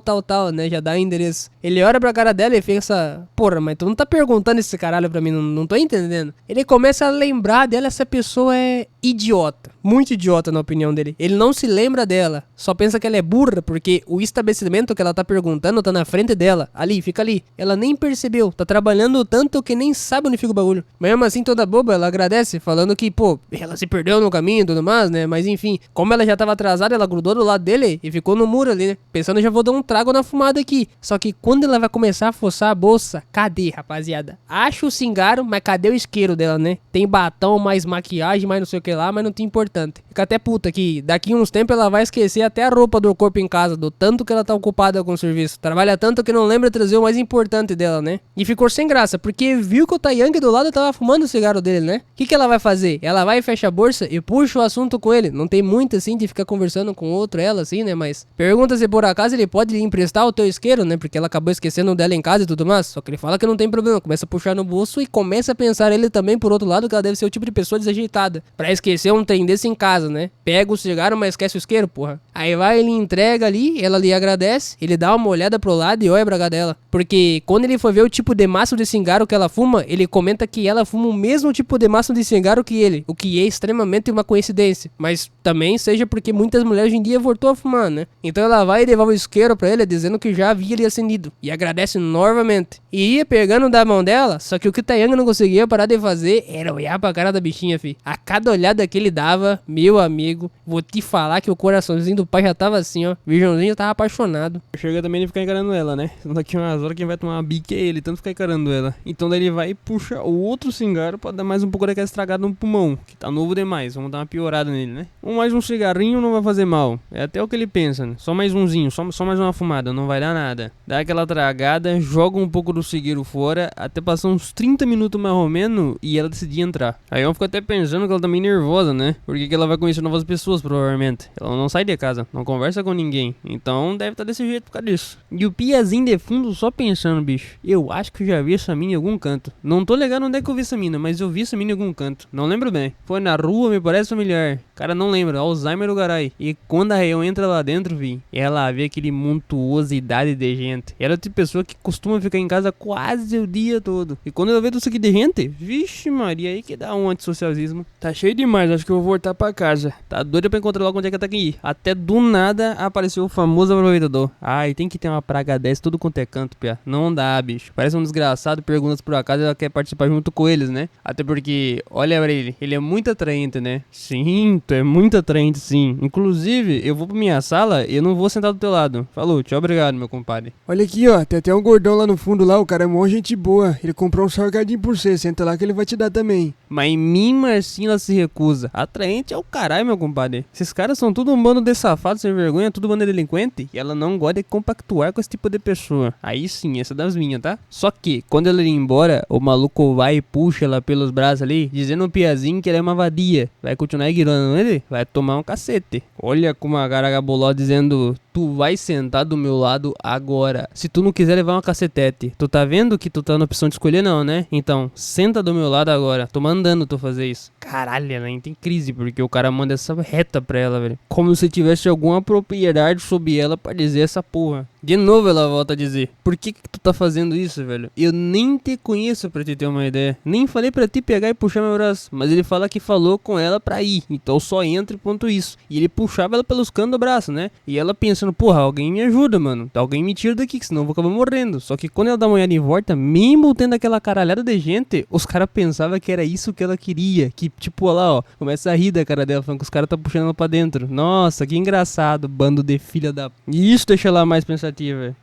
né? Já dá o endereço. Ele olha pra cara dela e pensa: porra, mas tu não tá perguntando esse caralho pra mim, não tô entendendo. Ele começa a lembrar dela, essa pessoa é idiota. Muito idiota na opinião dele. Ele não se lembra dela, só pensa que ela é burra, porque o estabelecimento que ela tá perguntando tá na frente dela. Ali, fica ali. Ela nem percebeu, tá trabalhando tanto que nem sabe onde fica o bagulho. Mas mesmo assim, toda boba, ela agradece, falando que, pô, ela se perdeu no caminho e tudo mais, né? Mas enfim, como ela já tava atrasada, ela grudou do lado dele e ficou no muro ali, né? Pensando, já vou dar um trago na fumada aqui. Só que quando ela vai começar a forçar a bolsa, cadê, rapaziada? Acha o cingaro, mas cadê o isqueiro dela, né? Tem batom, mais maquiagem, mais não sei o que lá, mas não tem importante. Fica até puta que daqui uns tempos ela vai esquecer até a roupa do corpo em casa, do tanto que ela tá ocupada com o serviço. Trabalha tanto que não lembra trazer o mais importante dela, né? E ficou sem graça, porque viu que o Taeyang do lado ela tava fumando o cigarro dele, né? O que ela vai fazer? Ela vai e fecha a bolsa e puxa o assunto com ele. Não tem muito assim de ficar conversando com outro, ela assim, né? Mas pergunta se por acaso ele pode lhe emprestar o teu isqueiro, né? Porque ela acabou esquecendo dela em casa e tudo mais. Só que ele fala que não tem problema. Começa a puxar no bolso e começa a pensar ele também, por outro lado, que ela deve ser o tipo de pessoa desajeitada. Pra esquecer um trem desse em casa, né? Pega o cigarro, mas esquece o isqueiro, porra. Aí vai, ele entrega ali, ela lhe agradece, ele dá uma olhada pro lado e olha pra cara dela. Porque quando ele foi ver o tipo de maço de cigarro que ela fuma, ele comenta que ela fuma o mesmo tipo de maço de cigarro que ele. O que é extremamente uma coincidência. Mas também seja porque muitas mulheres hoje em dia voltou a fumar, né? Então ela vai e devolve o isqueiro pra ele, dizendo que já havia ele acendido. E agradece novamente. E ia pegando da mão dela, só que o que o Taiyang não conseguia parar de fazer era olhar pra cara da bichinha, fi. A cada olhada que ele dava, meu amigo, vou te falar que o coraçãozinho do pai já tava assim, ó. O Virgãozinho já tava apaixonado. Chega também ele ficar encarando ela, né? Então daqui umas horas quem vai tomar uma bique é ele, tanto ficar encarando ela. Então daí ele vai e puxa o outro cigarro pra dar mais um pouco daquela estragada no pulmão, que tá novo demais. Vamos dar uma piorada nele, né? Mais um cigarrinho não vai fazer mal. É até o que ele pensa, né? Só mais umzinho, só mais uma fumada, não vai dar nada. Dá aquela tragada, joga um pouco do cigarro fora, até passar uns 30 minutos mais ou menos e ela decidir entrar. Aí eu fico até pensando que ela tá meio nervosa, né? Porque que ela vai conhecer novas pessoas, provavelmente. Ela não sai de casa, não conversa com ninguém. Então deve estar desse jeito por causa disso. E o Piazinho de fundo só pensando, bicho. Eu acho que eu já vi essa mina em algum canto. Não tô ligado onde é que eu vi essa mina, mas eu vi essa mina em algum canto. Não lembro bem. Foi na rua, me parece familiar. Cara, não lembro. Alzheimer do garai. E quando a Rayon entra lá dentro, vi, ela vê aquele montuosidade de gente. Ela é tipo pessoa que costuma ficar em casa quase o dia todo. E quando ela vê tudo isso aqui de gente, vixe Maria, aí que dá um antissocialismo. Tá cheio demais, acho que eu vou voltar pra casa. Tá doida pra encontrar logo onde é que ela tá aqui. Até do nada apareceu o famoso aproveitador. Ai, tem que ter uma praga dessa tudo quanto é canto, pia. Não dá, bicho. Parece um desgraçado, pergunta se por acaso ela quer participar junto com eles, né? Até porque, olha pra ele é muito atraente, né? Sim, tu é muito atraente, sim. Inclusive, eu vou pra minha sala e eu não vou sentar do teu lado. Falou, tchau, obrigado, meu compadre. Olha aqui, ó, tem até um gordão lá no fundo lá, o cara é mó gente boa. Ele comprou um salgadinho por você, senta lá que ele vai te dar também. Mas mesmo assim ela se recusa. Atraente é o caralho, meu compadre. Esses caras são tudo um bando de safados sem vergonha, tudo bando de delinquente. E ela não gosta de compactuar com esse tipo de pessoa. Aí sim, essa é das minhas, tá? Só que, quando ela ir embora, o maluco vai e puxa ela pelos braços ali, dizendo o Piazinho que ela é uma vadia. Vai continuar ignorando ele? Vai tomar um cacete. Olha como a cara gaboló dizendo... Tu vai sentar do meu lado agora. Se tu não quiser levar uma cacetete. Tu tá vendo que tu tá na opção de escolher não, né? Então, senta do meu lado agora. Tô mandando tu fazer isso. Caralho, ela tem crise, porque o cara manda essa reta pra ela, velho. Como se tivesse alguma propriedade sobre ela pra dizer essa porra. De novo ela volta a dizer, por que tu tá fazendo isso, velho? Eu nem te conheço pra te ter uma ideia. Nem falei pra ti pegar e puxar meu braço. Mas ele fala que falou com ela pra ir. Então só entra e ponto isso. E ele puxava ela pelos canos do braço, né? E ela pensando, porra, alguém me ajuda, mano. Alguém me tira daqui, que senão eu vou acabar morrendo. Só que quando ela dá uma olhada em volta, mesmo tendo aquela caralhada de gente, os caras pensavam que era isso que ela queria. Que tipo, olha lá, ó, começa a rir da cara dela, falando que os caras tá puxando ela pra dentro. Nossa, que engraçado, bando de filha da... E isso deixa ela mais pensativa.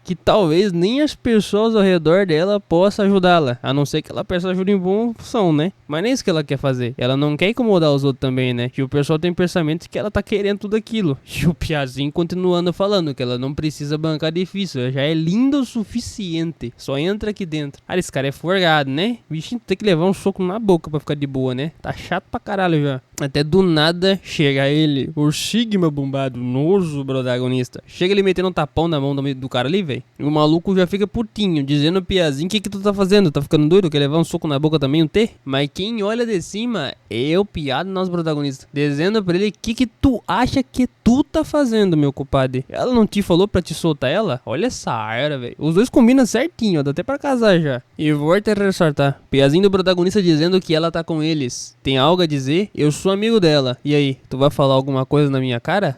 Que talvez nem as pessoas ao redor dela possam ajudá-la. A não ser que ela peça ajuda em boa função, né? Mas nem isso que ela quer fazer. Ela não quer incomodar os outros também, né? E o pessoal tem pensamento que ela tá querendo tudo aquilo. E o Piazinho continuando falando que ela não precisa bancar difícil. Ela já é linda o suficiente. Só entra aqui dentro. Ah, esse cara é forgado, né? Bichinho tem que levar um soco na boca pra ficar de boa, né? Tá chato pra caralho já. Até do nada chega ele, o Sigma bombado, nojo protagonista. Chega ele metendo um tapão na mão do cara ali, velho. E o maluco já fica putinho, dizendo o Piazinho, o que tu tá fazendo? Tá ficando doido? Quer levar um soco na boca também, um T? Mas quem olha de cima é o Piado, nosso protagonista. Dizendo pra ele, o que tu acha que tu tá fazendo, meu compadre? Ela não te falou pra te soltar ela? Olha essa área, velho. Os dois combinam certinho, ó, dá até pra casar já. E volta a ressaltar. Piazinho do protagonista dizendo que ela tá com eles. Tem algo a dizer? Eu sou amigo dela. E aí, tu vai falar alguma coisa na minha cara?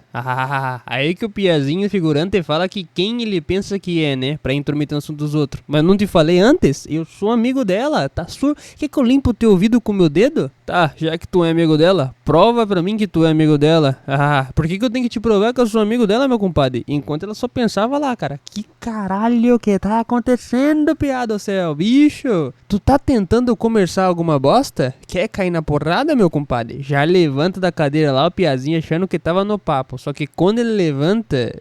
Aí que o Piazinho figurante fala que quem ele pensa que é, né? Pra intrometer no assunto dos outros. Mas não te falei antes? Eu sou amigo dela. Tá surdo? Quer que eu limpo o teu ouvido com o meu dedo? Tá, já que tu é amigo dela, prova pra mim que tu é amigo dela. Por que eu tenho que te provar que eu sou amigo dela, meu compadre? Enquanto ela só pensava lá, cara. Que caralho que tá acontecendo, piada do céu? Bicho, tu tá tentando conversar alguma bosta? Quer cair na porrada, meu compadre? Já levanta da cadeira lá o Piazinho achando que tava no papo. Só que quando ele levanta...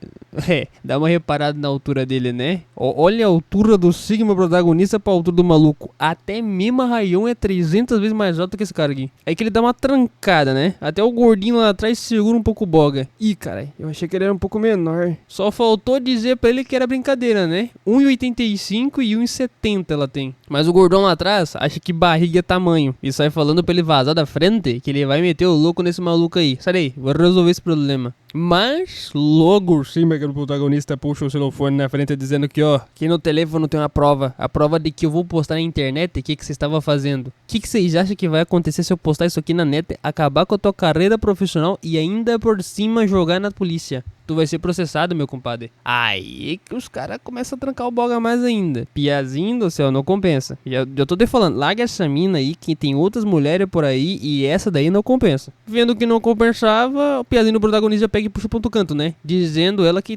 Dá uma reparada na altura dele, né? Olha a altura do Sigma protagonista pra altura do maluco. Até mesmo a Rayon é 300 vezes mais alta que esse cara aqui. Aí que ele dá uma trancada, né? Até o gordinho lá atrás segura um pouco o boga. Ih, caralho, eu achei que ele era um pouco menor. Só faltou dizer pra ele que era brincadeira, né? 1,85 e 1,70 ela tem. Mas o gordão lá atrás acha que barriga é tamanho e sai falando pra ele vazar da frente que ele vai meter o louco nesse maluco aí. Sai daí, vou resolver esse problema. Mas logo sim, que o protagonista puxa o celofone na frente dizendo que, ó, aqui no telefone tem uma prova. A prova de que eu vou postar na internet o que você estava fazendo. O que vocês acham que vai acontecer se eu postar isso aqui na net, acabar com a tua carreira profissional e ainda por cima jogar na polícia? Tu vai ser processado, meu compadre. Aí que os caras começam a trancar o boga mais ainda. Piazinho do céu, não compensa. Eu tô te falando, larga essa mina aí que tem outras mulheres por aí e essa daí não compensa. Vendo que não compensava, o piazinho do protagonista pega e puxa pro outro canto, né? Dizendo ela que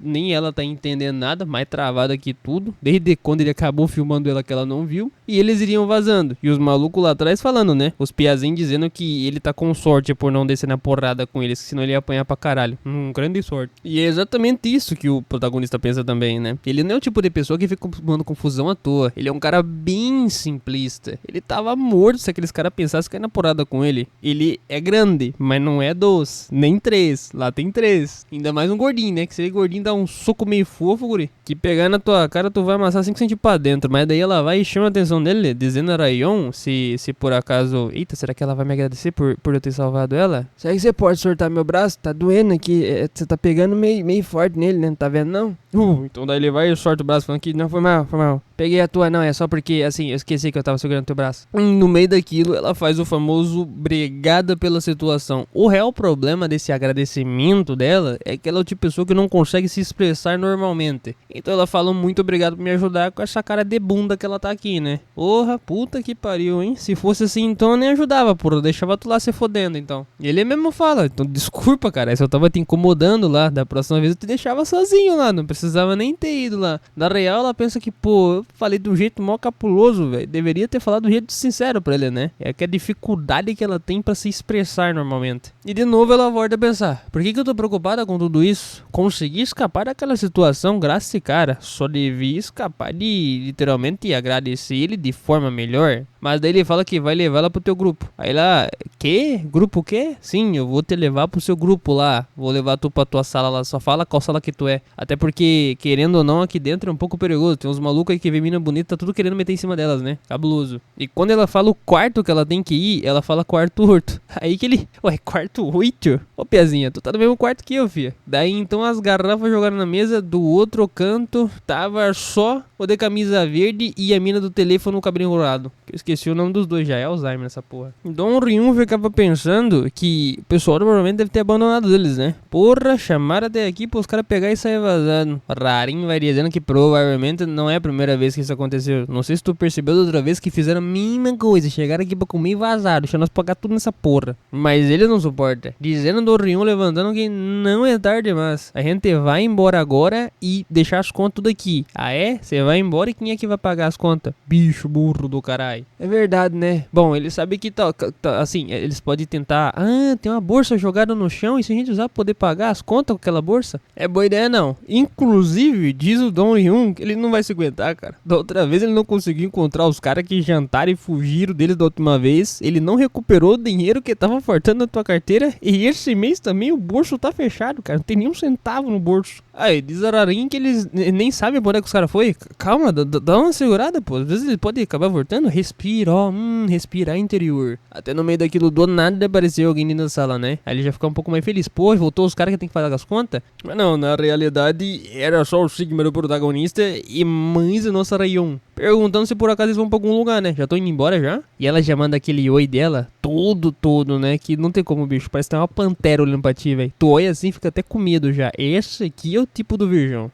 nem ela tá entendendo nada, mais travada que tudo. Desde quando ele acabou filmando ela que ela não viu. E eles iriam vazando. E os malucos lá atrás falando, né? Os piazinhos dizendo que ele tá com sorte por não descer na porrada com eles, senão ele ia apanhar pra caralho. Grande sorte. E é exatamente isso que o protagonista pensa também, né? Ele não é o tipo de pessoa que fica tomando confusão à toa. Ele é um cara bem simplista. Ele tava morto se aqueles caras pensassem que ia na porrada com ele. Ele é grande, mas não é 2, nem 3. Lá tem 3. Ainda mais um gordinho, né? Que se ele gordinho dá um soco meio fofo, guri. Que pegar na tua cara, tu vai amassar 5 centímetros pra dentro. Mas daí ela vai e chama a atenção dele, dizendo a Rayon, se por acaso... Eita, será que ela vai me agradecer por eu ter salvado ela? Será que você pode soltar meu braço? Tá doendo aqui. Você tá pegando meio forte nele, né? Não tá vendo, não? Então daí ele vai e sorta o braço falando que não, foi mal. Peguei a tua, não, é só porque, assim, eu esqueci que eu tava segurando teu braço. No meio daquilo, ela faz o famoso bregada pela situação. O real problema desse agradecimento dela é que ela é o tipo de pessoa que não consegue se expressar normalmente. Então ela fala muito obrigado por me ajudar com essa cara de bunda que ela tá aqui, né? Porra, puta que pariu, hein? Se fosse assim, então eu nem ajudava, porra. Deixava tu lá se fodendo, então. E ele mesmo fala, então desculpa, cara, se eu tava te incomodando lá, da próxima vez eu te deixava sozinho lá, não precisava nem ter ido lá. Na real, ela pensa que, pô, eu falei do jeito mó capuloso, velho. Deveria ter falado do jeito sincero pra ele, né? É que a dificuldade que ela tem pra se expressar normalmente. E de novo ela volta a pensar, por que eu tô preocupada com tudo isso? Consegui escapar daquela situação graças a esse cara. Só devia escapar de, literalmente, agradecer ele de forma melhor. Mas daí ele fala que vai levar ela pro teu grupo. Aí ela, quê? Grupo o quê? Sim, eu vou te levar pro seu grupo lá. Vou levar tu pra tua sala lá. Só fala qual sala que tu é. Até porque, querendo ou não, aqui dentro é um pouco perigoso. Tem uns malucos aí que vê mina bonita, tá tudo querendo meter em cima delas, né? Cabuloso. E quando ela fala o quarto que ela tem que ir, ela fala quarto 8. Aí que ele, ué, quarto 8? Ô, Piazinha, tu tá no mesmo quarto que eu, fia. Daí então as garrafas jogaram na mesa. Do outro canto tava só o de camisa verde e a mina do telefone no cabelo enrolado. Eu esqueci o nome dos dois já, é Alzheimer essa porra. Então o Ryun ficava pensando que o pessoal provavelmente deve ter abandonado eles, né? Porra, chamaram até aqui pros caras pegar e sair vazando. Rarinho vai dizendo que provavelmente não é a primeira vez que isso aconteceu. Não sei se tu percebeu da outra vez que fizeram a mesma coisa. Chegaram aqui pra comer e vazaram, deixando nós pagar tudo nessa porra. Mas ele não suporta. Dizendo do Ryun levantando que não é tarde mais. A gente vai embora agora e deixar as contas tudo aqui. Ah é? Você vai embora e quem é que vai pagar as contas? Bicho burro do caralho. É verdade, né? Bom, ele sabe que tá assim, eles podem tentar. Ah, tem uma bolsa jogada no chão e se a gente usar poder pagar as contas com aquela bolsa? É boa ideia não. Inclusive, diz o Dong Ryun que ele não vai se aguentar, cara. Da outra vez ele não conseguiu encontrar os caras que jantaram e fugiram deles da última vez. Ele não recuperou o dinheiro que tava faltando na tua carteira. E esse mês também o bolso tá fechado, cara. Não tem nem um centavo no bolso. Aí, diz a Rarin que eles nem sabem por onde é que os caras foi. Calma, dá uma segurada, pô. Às vezes ele pode acabar voltando. Respira, ó. Respirar interior. Até no meio daquilo do nada apareceu alguém dentro da sala, né? Aí ele já fica um pouco mais feliz. Pô, voltou os caras que tem que pagar as contas? Mas não, na realidade era só o Sigma do protagonista e mães da nossa Rayon. Perguntando se por acaso eles vão pra algum lugar, né? Já tô indo embora já? E ela já manda aquele oi dela todo, né? Que não tem como, bicho. Parece que tem uma pantera olhando pra ti, velho. Tu olha assim, fica até com medo já. Esse aqui é o tipo do virgão.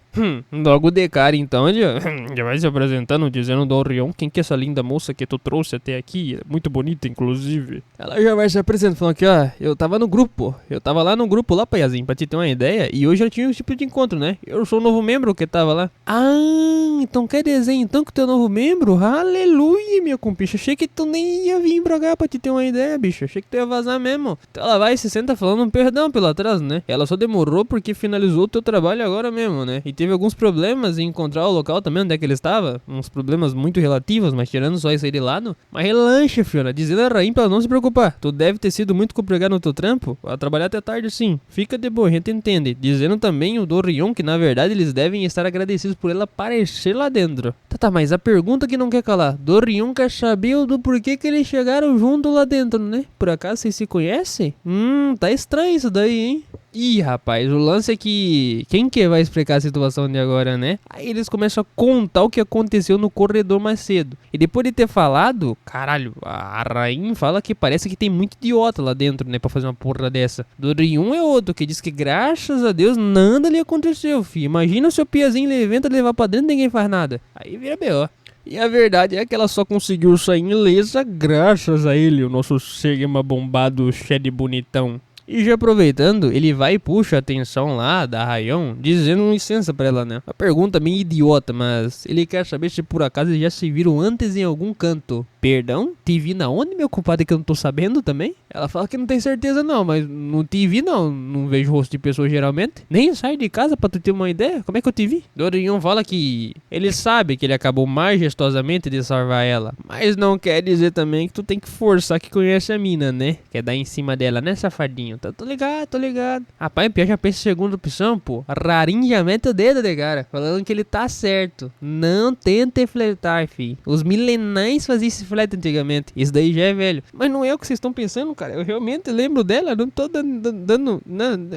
Logo de cara então, já vai se apresentando, dizendo do Orion quem que é essa linda moça que tu trouxe até aqui, muito bonita inclusive. Ela já vai se apresentando, falando que eu tava no grupo, eu tava lá no grupo lá, Paiazinho, pra te ter uma ideia, e hoje eu tinha um tipo de encontro, né? Eu sou o novo membro que tava lá. Ah, então quer dizer então que tu é novo membro? Aleluia, minha compicha, achei que tu nem ia vir pra cá pra te ter uma ideia, bicho, achei que tu ia vazar mesmo. Então ela vai e se senta falando um perdão pelo atraso, né? Ela só demorou porque finalizou o teu trabalho agora mesmo, né? E teve alguns problemas em encontrar o local também onde é que ele estava, uns problemas muito relativos, mas tirando só isso aí de lado. Mas relaxa, Fiona, dizendo a Rainha pra não se preocupar, tu deve ter sido muito complicado no teu trampo, a trabalhar até tarde sim, fica de boa, a gente entende. Dizendo também o Dorion que na verdade eles devem estar agradecidos por ela aparecer lá dentro. Tá, mas a pergunta que não quer calar, Dorion quer saber do porquê que eles chegaram junto lá dentro, né? Por acaso vocês se conhecem? Tá estranho isso daí, hein? Ih, rapaz, o lance é que... Quem que vai explicar a situação de agora, né? Aí eles começam a contar o que aconteceu no corredor mais cedo. E depois de ter falado... Caralho, a Rainha fala que parece que tem muito idiota lá dentro, né? Pra fazer uma porra dessa. Dorion é outro que diz que graças a Deus nada lhe aconteceu, filho. Imagina o seu piazinho levanta levar pra dentro e ninguém faz nada. Aí vira B.O. E a verdade é que ela só conseguiu sair ilesa graças a ele, o nosso Sigma bombado Shed bonitão. E já aproveitando, ele vai e puxa a atenção lá da Rayon, dizendo licença pra ela, né? Uma pergunta meio idiota, mas ele quer saber se por acaso eles já se viram antes em algum canto. Perdão? Te vi na onde, meu compadre, que eu não tô sabendo também? Ela fala que não tem certeza não, mas no TV não vejo rosto de pessoa geralmente. Nem sai de casa pra tu ter uma ideia, como é que eu te vi? Dorion fala que ele sabe que ele acabou majestosamente de salvar ela, mas não quer dizer também que tu tem que forçar que conhece a mina, né? Quer dar em cima dela, né, safadinho? Tô ligado. Rapaz, pior já pensa em segunda opção, pô. Rarinho já mete o dedo de cara, falando que ele tá certo. Não tente flertar, fi. Os milenais faziam esse flerte antigamente. Isso daí já é velho. Mas não é o que vocês estão pensando, cara. Eu realmente lembro dela. Não tô dando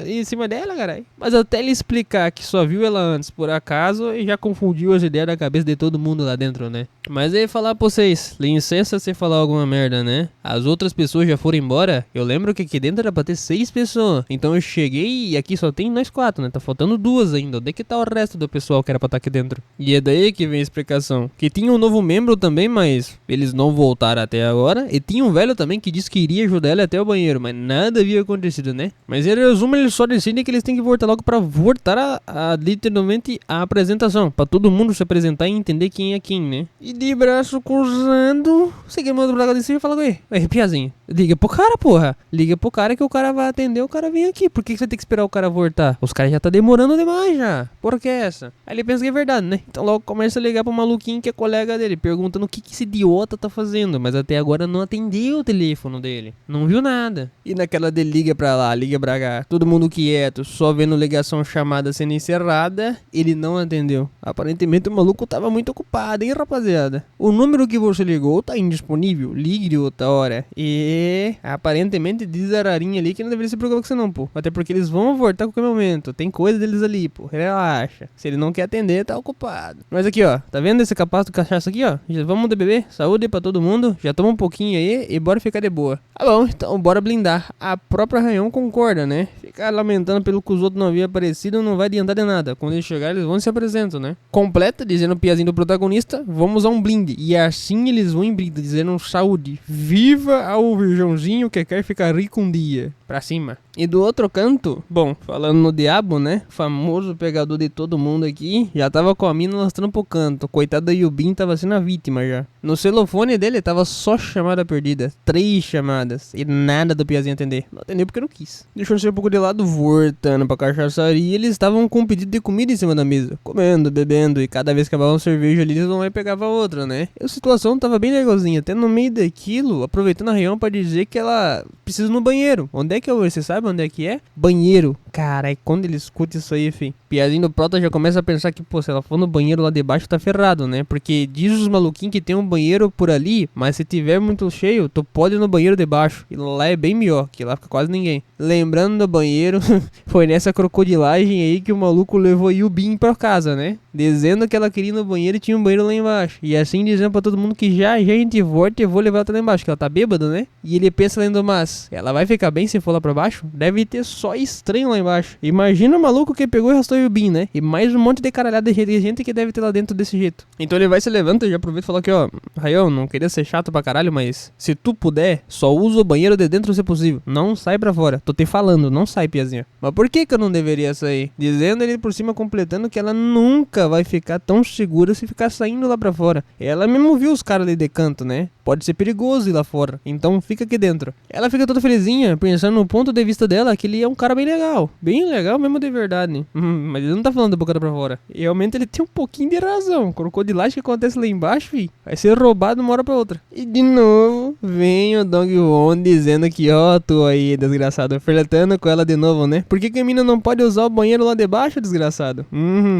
em cima dela, caralho. Mas até ele explicar que só viu ela antes, por acaso, e já confundiu as ideias da cabeça de todo mundo lá dentro, né? Mas aí falar pra vocês, licença se falar alguma merda, né? As outras pessoas já foram embora. Eu lembro que aqui dentro era pra ter 6 pessoas. Então eu cheguei e aqui só tem nós 4, né? Tá faltando 2 ainda. Onde é que tá o resto do pessoal que era pra estar aqui dentro? E é daí que vem a explicação. Que tinha um novo membro também, mas eles não voltaram até agora. E tinha um velho também que disse que iria ajudar ele até o banheiro, mas nada havia acontecido, né? Mas em resumo, eles só decidem que eles têm que voltar logo pra voltar literalmente a apresentação. Pra todo mundo se apresentar e entender quem é quem, né? E de braço cruzando, você que manda pra cá de cima e fala com ele. Ei, piazinho, liga pro cara, porra. Liga pro cara que o cara vai atender, o cara vem aqui. Por que você tem que esperar o cara voltar? Os caras já tá demorando demais já. Por que essa? Aí ele pensa que é verdade, né? Então logo começa a ligar pro maluquinho que é colega dele, perguntando o que esse idiota tá fazendo. Mas até agora não atendeu o telefone dele. Não viu nada. E naquela de liga pra lá, liga pra cá, todo mundo quieto, só vendo ligação chamada sendo encerrada, ele não atendeu. Aparentemente o maluco tava muito ocupado, hein, rapaziada? O número que você ligou tá indisponível, ligue de outra hora. E aparentemente diz a Rarinha ali que não deveria se preocupar com você não, pô. Até porque eles vão voltar a qualquer momento. Tem coisa deles ali, pô. Relaxa. Se ele não quer atender, tá ocupado. Mas aqui, ó. Tá vendo esse capaz do cachaça aqui, ó? Já vamos de beber. Saúde pra todo mundo. Já toma um pouquinho aí e bora ficar de boa. Tá bom, então bora blindar. A própria Rayon concorda, né? Ficar lamentando pelo que os outros não haviam aparecido não vai adiantar de nada. Quando eles chegarem, eles vão e se apresentam, né? Completa, dizendo o piazinho do protagonista, vamos a um blinde. E assim eles vão em blinde, dizendo saúde. Viva ao virgãozinho que quer ficar rico um dia. Pra cima. E do outro canto, bom, falando no diabo, né? Famoso pegador de todo mundo aqui, já tava com a mina mostrando pro canto. Coitado da Yubin tava sendo a vítima já. No celofone dele tava só chamada perdida. 3 chamadas. E nada do piazinho atender. Não atendeu porque não quis. Deixou ser um pouco de lado, voltando pra cachaçaria. Eles estavam com um pedido de comida em cima da mesa. Comendo, bebendo. E cada vez que acabava uma cerveja ali, eles vão lá e pegavam outra, né? E a situação tava bem legalzinha. Até no meio daquilo, aproveitando a reunião pra dizer que ela precisa ir no banheiro. Onde é que você sabe onde é que é? Banheiro. Cara, quando ele escuta isso aí, fi, piazinho do Prota já começa a pensar que, pô, se ela for no banheiro lá de baixo, tá ferrado, né? Porque diz os maluquinhos que tem um banheiro por ali, mas se tiver muito cheio, tu pode ir no banheiro de baixo. E lá é bem melhor, que lá fica quase ninguém. Lembrando do banheiro, foi nessa crocodilagem aí que o maluco levou Yubin pra casa, né? dizendo que ela queria ir no banheiro e tinha um banheiro lá embaixo. E assim dizendo pra todo mundo que já a gente volta e vou levar ela até lá embaixo, que ela tá bêbada, né? E ele pensa lendo, mas ela vai ficar bem se for lá pra baixo? Deve ter só estranho lá embaixo. Imagina o maluco que pegou e arrastou o Yubin, né? E mais um monte de caralhada de gente que deve ter lá dentro desse jeito. Então ele vai se levanta e já aproveita e fala aqui, ó, Rayão, não queria ser chato pra caralho, mas se tu puder, só usa o banheiro de dentro se possível. Não sai pra fora. Tô te falando, não sai, piazinha. Mas por que eu não deveria sair? Dizendo ele por cima, completando que ela nunca vai ficar tão segura se ficar saindo lá pra fora. Ela mesmo viu os caras ali de canto, né? Pode ser perigoso ir lá fora. Então fica aqui dentro. Ela fica toda felizinha, pensando no ponto de vista dela, que ele é um cara bem legal. Bem legal mesmo de verdade. Mas ele não tá falando da boca pra fora. E realmente ele tem um pouquinho de razão. Crocodilagem que acontece lá embaixo, fi, vai ser roubado de uma hora pra outra. E de novo, vem o Dong-won dizendo que, ó, tu aí, desgraçado, flertando com ela de novo, né? Por que a mina não pode usar o banheiro lá de baixo, desgraçado?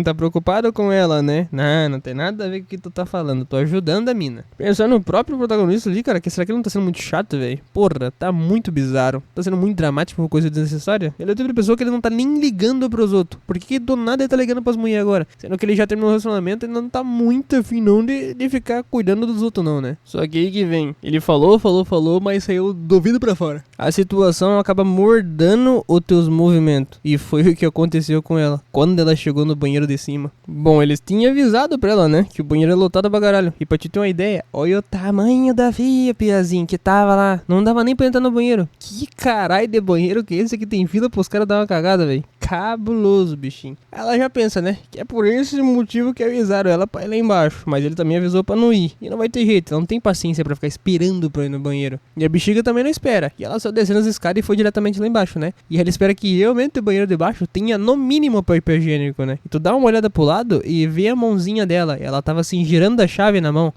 Tá preocupado com ela, né? Não tem nada a ver com o que tu tá falando. Tô ajudando a mina. Pensando no próprio protagonista ali, cara, que será que ele não tá sendo muito chato, velho? Porra, tá muito bizarro. Tá sendo muito dramático por coisa desnecessária. Ele é o tipo de pessoa que ele não tá nem ligando pros outros. Por que do nada ele tá ligando pras mulheres agora? Sendo que ele já terminou o relacionamento e não tá muito afim não de ficar cuidando dos outros não, né? Só que aí que vem. Ele falou, mas saiu do ouvido pra fora. A situação acaba mordando os teus movimentos. E foi o que aconteceu com ela, quando ela chegou no banheiro de cima. Bom, eles tinham avisado pra ela, né? Que o banheiro é lotado pra caralho. E pra te ter uma ideia, olha o tamanho da fila, piazinho, que tava lá. Não dava nem pra entrar no banheiro. Que caralho de banheiro que é esse que tem fila pros caras dar uma cagada, velho? Cabuloso, bichinho. Ela já pensa, né? Que é por esse motivo que avisaram ela pra ir lá embaixo. Mas ele também avisou pra não ir. E não vai ter jeito, ela não tem paciência pra ficar esperando pra ir no banheiro. E a bexiga também não espera. E ela só descendo as escadas e foi diretamente lá embaixo, né? E ela espera que realmente o banheiro de baixo tenha no mínimo papel higiênico, né? E tu dá uma olhada pro lado e vê a mãozinha dela. Ela tava assim, girando a chave na mão.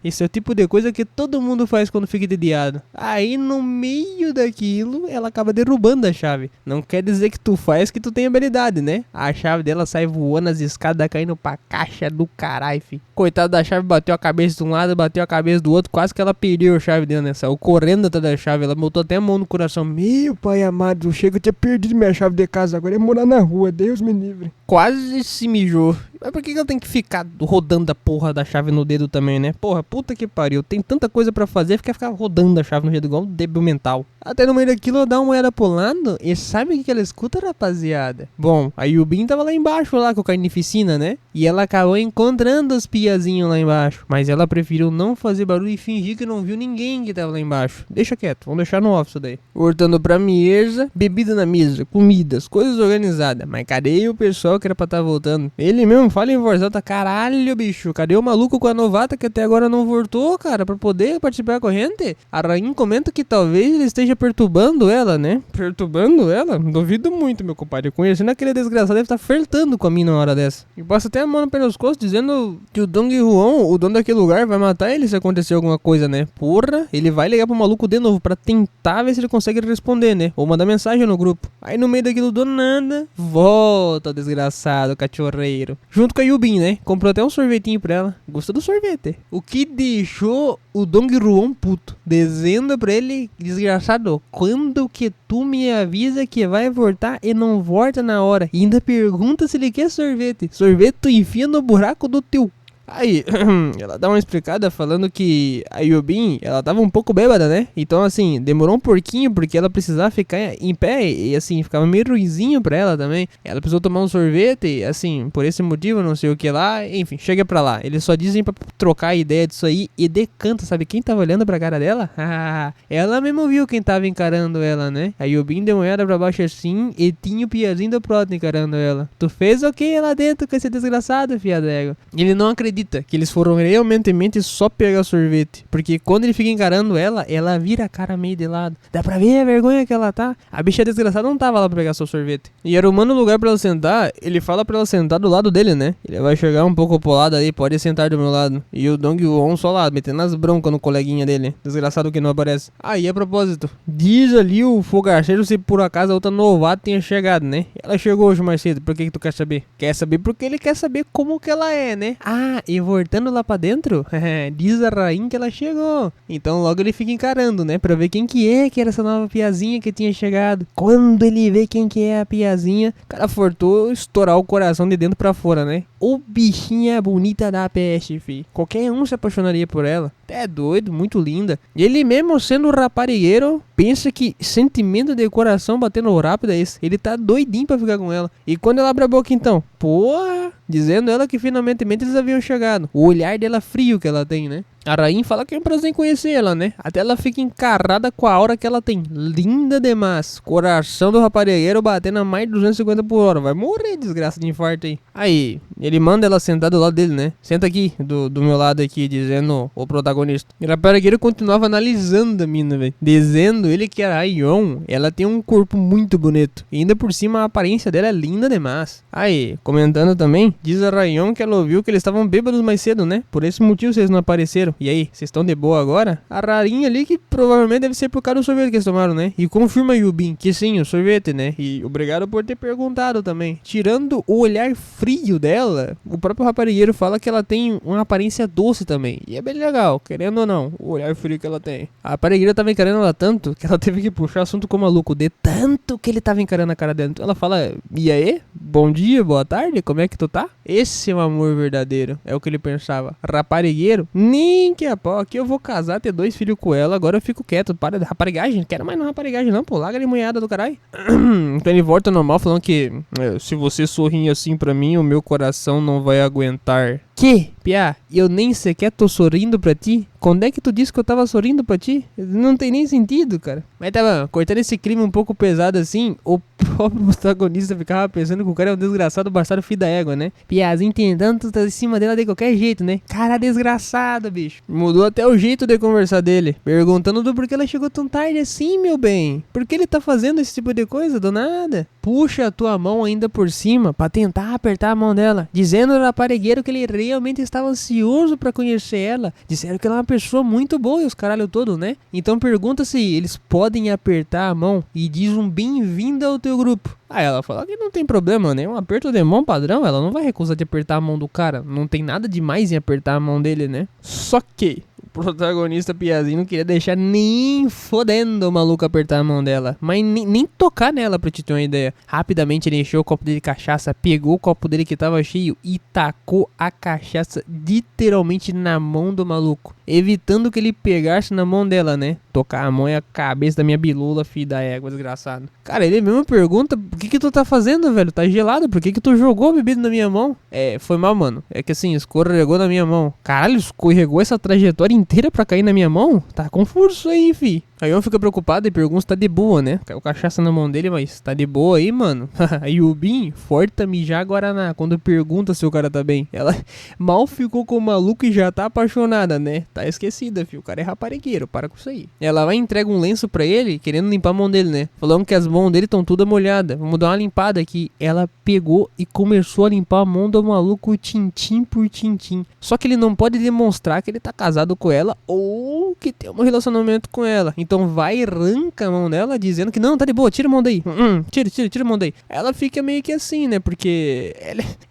Esse é o tipo de coisa que todo mundo faz quando fica entediado. Aí no meio daquilo, ela acaba derrubando a chave. Não quer dizer que tu faz que tu tem habilidade, né? A chave dela sai voando as escadas, caindo pra caixa do caralho, fi. Coitado da chave, bateu a cabeça de um lado, bateu a cabeça do outro, quase que ela perdeu a chave dela, né? Saiu correndo atrás da chave, ela botou até a mão no coração. Meu pai amado, chega, eu tinha perdido minha chave de casa, agora é morar na rua, Deus me livre. Quase se mijou. Mas por que ela tem que ficar rodando a porra da chave no dedo também, né? Porra, puta que pariu. Tem tanta coisa pra fazer, ficar rodando a chave no dedo igual um débil mental. Até no meio daquilo, ela dá uma olhada pro lado e sabe o que ela escuta, rapaziada? Bom, a Yubin tava lá embaixo, lá com a carnificina, né? E ela acabou encontrando os piazinhos lá embaixo. Mas ela preferiu não fazer barulho e fingir que não viu ninguém que tava lá embaixo. Deixa quieto, vamos deixar no off isso daí. Voltando pra mesa, bebida na mesa, comidas, coisas organizadas. Mas cadê o pessoal que era pra estar voltando? Ele mesmo fala em voz alta, caralho, bicho, cadê o maluco com a novata que até agora não voltou, cara, pra poder participar da corrente? A rainha comenta que talvez ele esteja perturbando ela, né? Perturbando ela? Duvido muito, meu compadre. Conhecendo aquele desgraçado, deve estar flertando com a mina na hora dessa. E passa até a mão no pescoço dizendo que o Dong-won, o dono daquele lugar, vai matar ele se acontecer alguma coisa, né? Porra, ele vai ligar pro maluco de novo pra tentar ver se ele consegue responder, né? Ou mandar mensagem no grupo. Aí no meio daquilo do nada, volta o desgraçado cachorreiro. Junto com a Yubin, né? Comprou até um sorvetinho pra ela. Gostou do sorvete. O que deixou o Dong-won puto. Dizendo pra ele, desgraçado, quando que tu me avisa que vai voltar e não volta na hora? E ainda pergunta se ele quer sorvete. Sorvete tu enfia no buraco do teu. Aí, ela dá uma explicada falando que a Yubin, ela tava um pouco bêbada, né? Então, assim, demorou um pouquinho porque ela precisava ficar em pé e, assim, ficava meio ruizinho pra ela também. Ela precisou tomar um sorvete, assim, por esse motivo, não sei o que lá. Enfim, chega pra lá. Eles só dizem pra trocar a ideia disso aí e decanta. Sabe quem tava olhando pra cara dela? Ela mesmo viu quem tava encarando ela, né? A Yubin deu uma olhada pra baixo assim e tinha o piazinho do Proto encarando ela. Tu fez o que lá dentro com esse desgraçado, fia d'égua? Ele não acredita que eles foram realmente só pegar sorvete. Porque quando ele fica encarando ela, ela vira a cara meio de lado. Dá pra ver a vergonha que ela tá. A bicha desgraçada não tava lá pra pegar seu sorvete. E arrumando o lugar pra ela sentar, ele fala pra ela sentar do lado dele, né? Ele vai chegar um pouco pro lado aí, pode sentar do meu lado. E o Dong-won só lá, metendo as broncas no coleguinha dele. Desgraçado que não aparece. Aí, a propósito, diz ali o fogaceiro se por acaso a outra novata tinha chegado, né? Ela chegou hoje mais cedo, por que tu quer saber? Quer saber porque ele quer saber como que ela é, né? e voltando lá pra dentro, diz a rainha que ela chegou. Então logo ele fica encarando, né, pra ver quem que era essa nova piazinha que tinha chegado. Quando ele vê quem que é a piazinha, o cara fortou estourar o coração de dentro pra fora, né. Ô bichinha bonita da peste, fi. Qualquer um se apaixonaria por ela. É doido, muito linda. E ele mesmo sendo raparigueiro, pensa que sentimento de coração batendo rápido é esse. Ele tá doidinho pra ficar com ela. E quando ela abre a boca então? Porra! Dizendo ela que finalmente eles haviam chegado. O olhar dela frio que ela tem, né? A rainha fala que é um prazer em conhecer ela, né? Até ela fica encarada com a aura que ela tem. Linda demais. Coração do raparigueiro batendo a mais de 250 por hora. Vai morrer, desgraça de infarto aí. Aí, ele manda ela sentar do lado dele, né? Senta aqui, do meu lado aqui, dizendo o protagonista. E o raparigueiro continuava analisando a mina, velho. Dizendo ele que a Aion, ela tem um corpo muito bonito. E ainda por cima a aparência dela é linda demais. Aí, comentando também, diz a Rayon que ela ouviu que eles estavam bêbados mais cedo, né? Por esse motivo vocês não apareceram. E aí, vocês estão de boa agora? A rarinha ali que provavelmente deve ser por causa do sorvete que eles tomaram, né? E confirma, Yubin, que sim, o sorvete, né? E obrigado por ter perguntado também. Tirando o olhar frio dela, o próprio raparigueiro fala que ela tem uma aparência doce também. E é bem legal, querendo ou não, o olhar frio que ela tem. A raparigueira tava encarando ela tanto que ela teve que puxar assunto com o maluco, de tanto que ele tava encarando a cara dela. Então ela fala, e aí? Bom dia, boa tarde, como é que tu tá? Esse é um amor verdadeiro, é o que ele pensava. Raparigueiro? Nem que a pau, aqui eu vou casar, ter 2 filhos com ela, agora eu fico quieto, para de raparigagem, não quero mais não raparigagem não, pô, larga de munhada do caralho. Então ele volta normal falando que, se você sorrir assim pra mim, o meu coração não vai aguentar. Que? Piá, eu nem sequer tô sorrindo pra ti? Quando é que tu disse que eu tava sorrindo pra ti? Não tem nem sentido, cara. Mas tá bom, cortando esse crime um pouco pesado assim, o próprio protagonista ficava pensando que o cara é um desgraçado bastardo filho da égua, né? Piazinho tentando tu tá em cima dela de qualquer jeito, né? Cara desgraçado, bicho. Mudou até o jeito de conversar dele, perguntando do porquê ela chegou tão tarde assim, meu bem. Por que ele tá fazendo esse tipo de coisa do nada? Puxa a tua mão ainda por cima pra tentar apertar a mão dela, dizendo ao raparigueiro que ele realmente estava ansioso pra conhecer ela. Disseram que ela é uma pessoa muito boa e os caralho todo, né? Então pergunta se eles podem apertar a mão e diz um bem-vindo ao teu grupo. Aí ela fala que não tem problema, né? Um aperto de mão padrão, ela não vai recusar de apertar a mão do cara. Não tem nada demais em apertar a mão dele, né? Só que o protagonista Piazinho não queria deixar nem fodendo o maluco apertar a mão dela. Mas nem tocar nela, pra te ter uma ideia. Rapidamente ele encheu o copo dele de cachaça, pegou o copo dele que tava cheio e tacou a cachaça literalmente na mão do maluco, evitando que ele pegasse na mão dela, né? Tocar a mão é a cabeça da minha bilula, filho da égua, desgraçado. Cara, ele mesmo pergunta, o que tu tá fazendo, velho? Tá gelado, por que tu jogou a bebida na minha mão? Foi mal, mano. É que assim, escorregou na minha mão. Caralho, escorregou essa trajetória inteira pra cair na minha mão? Tá confuso isso aí, fi. Aí eu fico preocupado e pergunto se tá de boa, né? Caiu cachaça na mão dele, mas tá de boa aí, mano? Aí o Bin, forta mijar Guaraná, quando pergunta se o cara tá bem. Ela mal ficou com o maluco e já tá apaixonada, né? Tá esquecida, fi. O cara é raparigueiro, para com isso aí. Ela vai e entrega um lenço pra ele, querendo limpar a mão dele, né? Falando que as mãos dele estão todas molhadas. Vamos dar uma limpada aqui. Ela pegou e começou a limpar a mão do maluco tintim por tintim. Só que ele não pode demonstrar que ele tá casado com ela ou que tem um relacionamento com ela. Então vai e arranca a mão dela, dizendo que não, tá de boa, tira a mão daí. Tira a mão daí. Ela fica meio que assim, né? Porque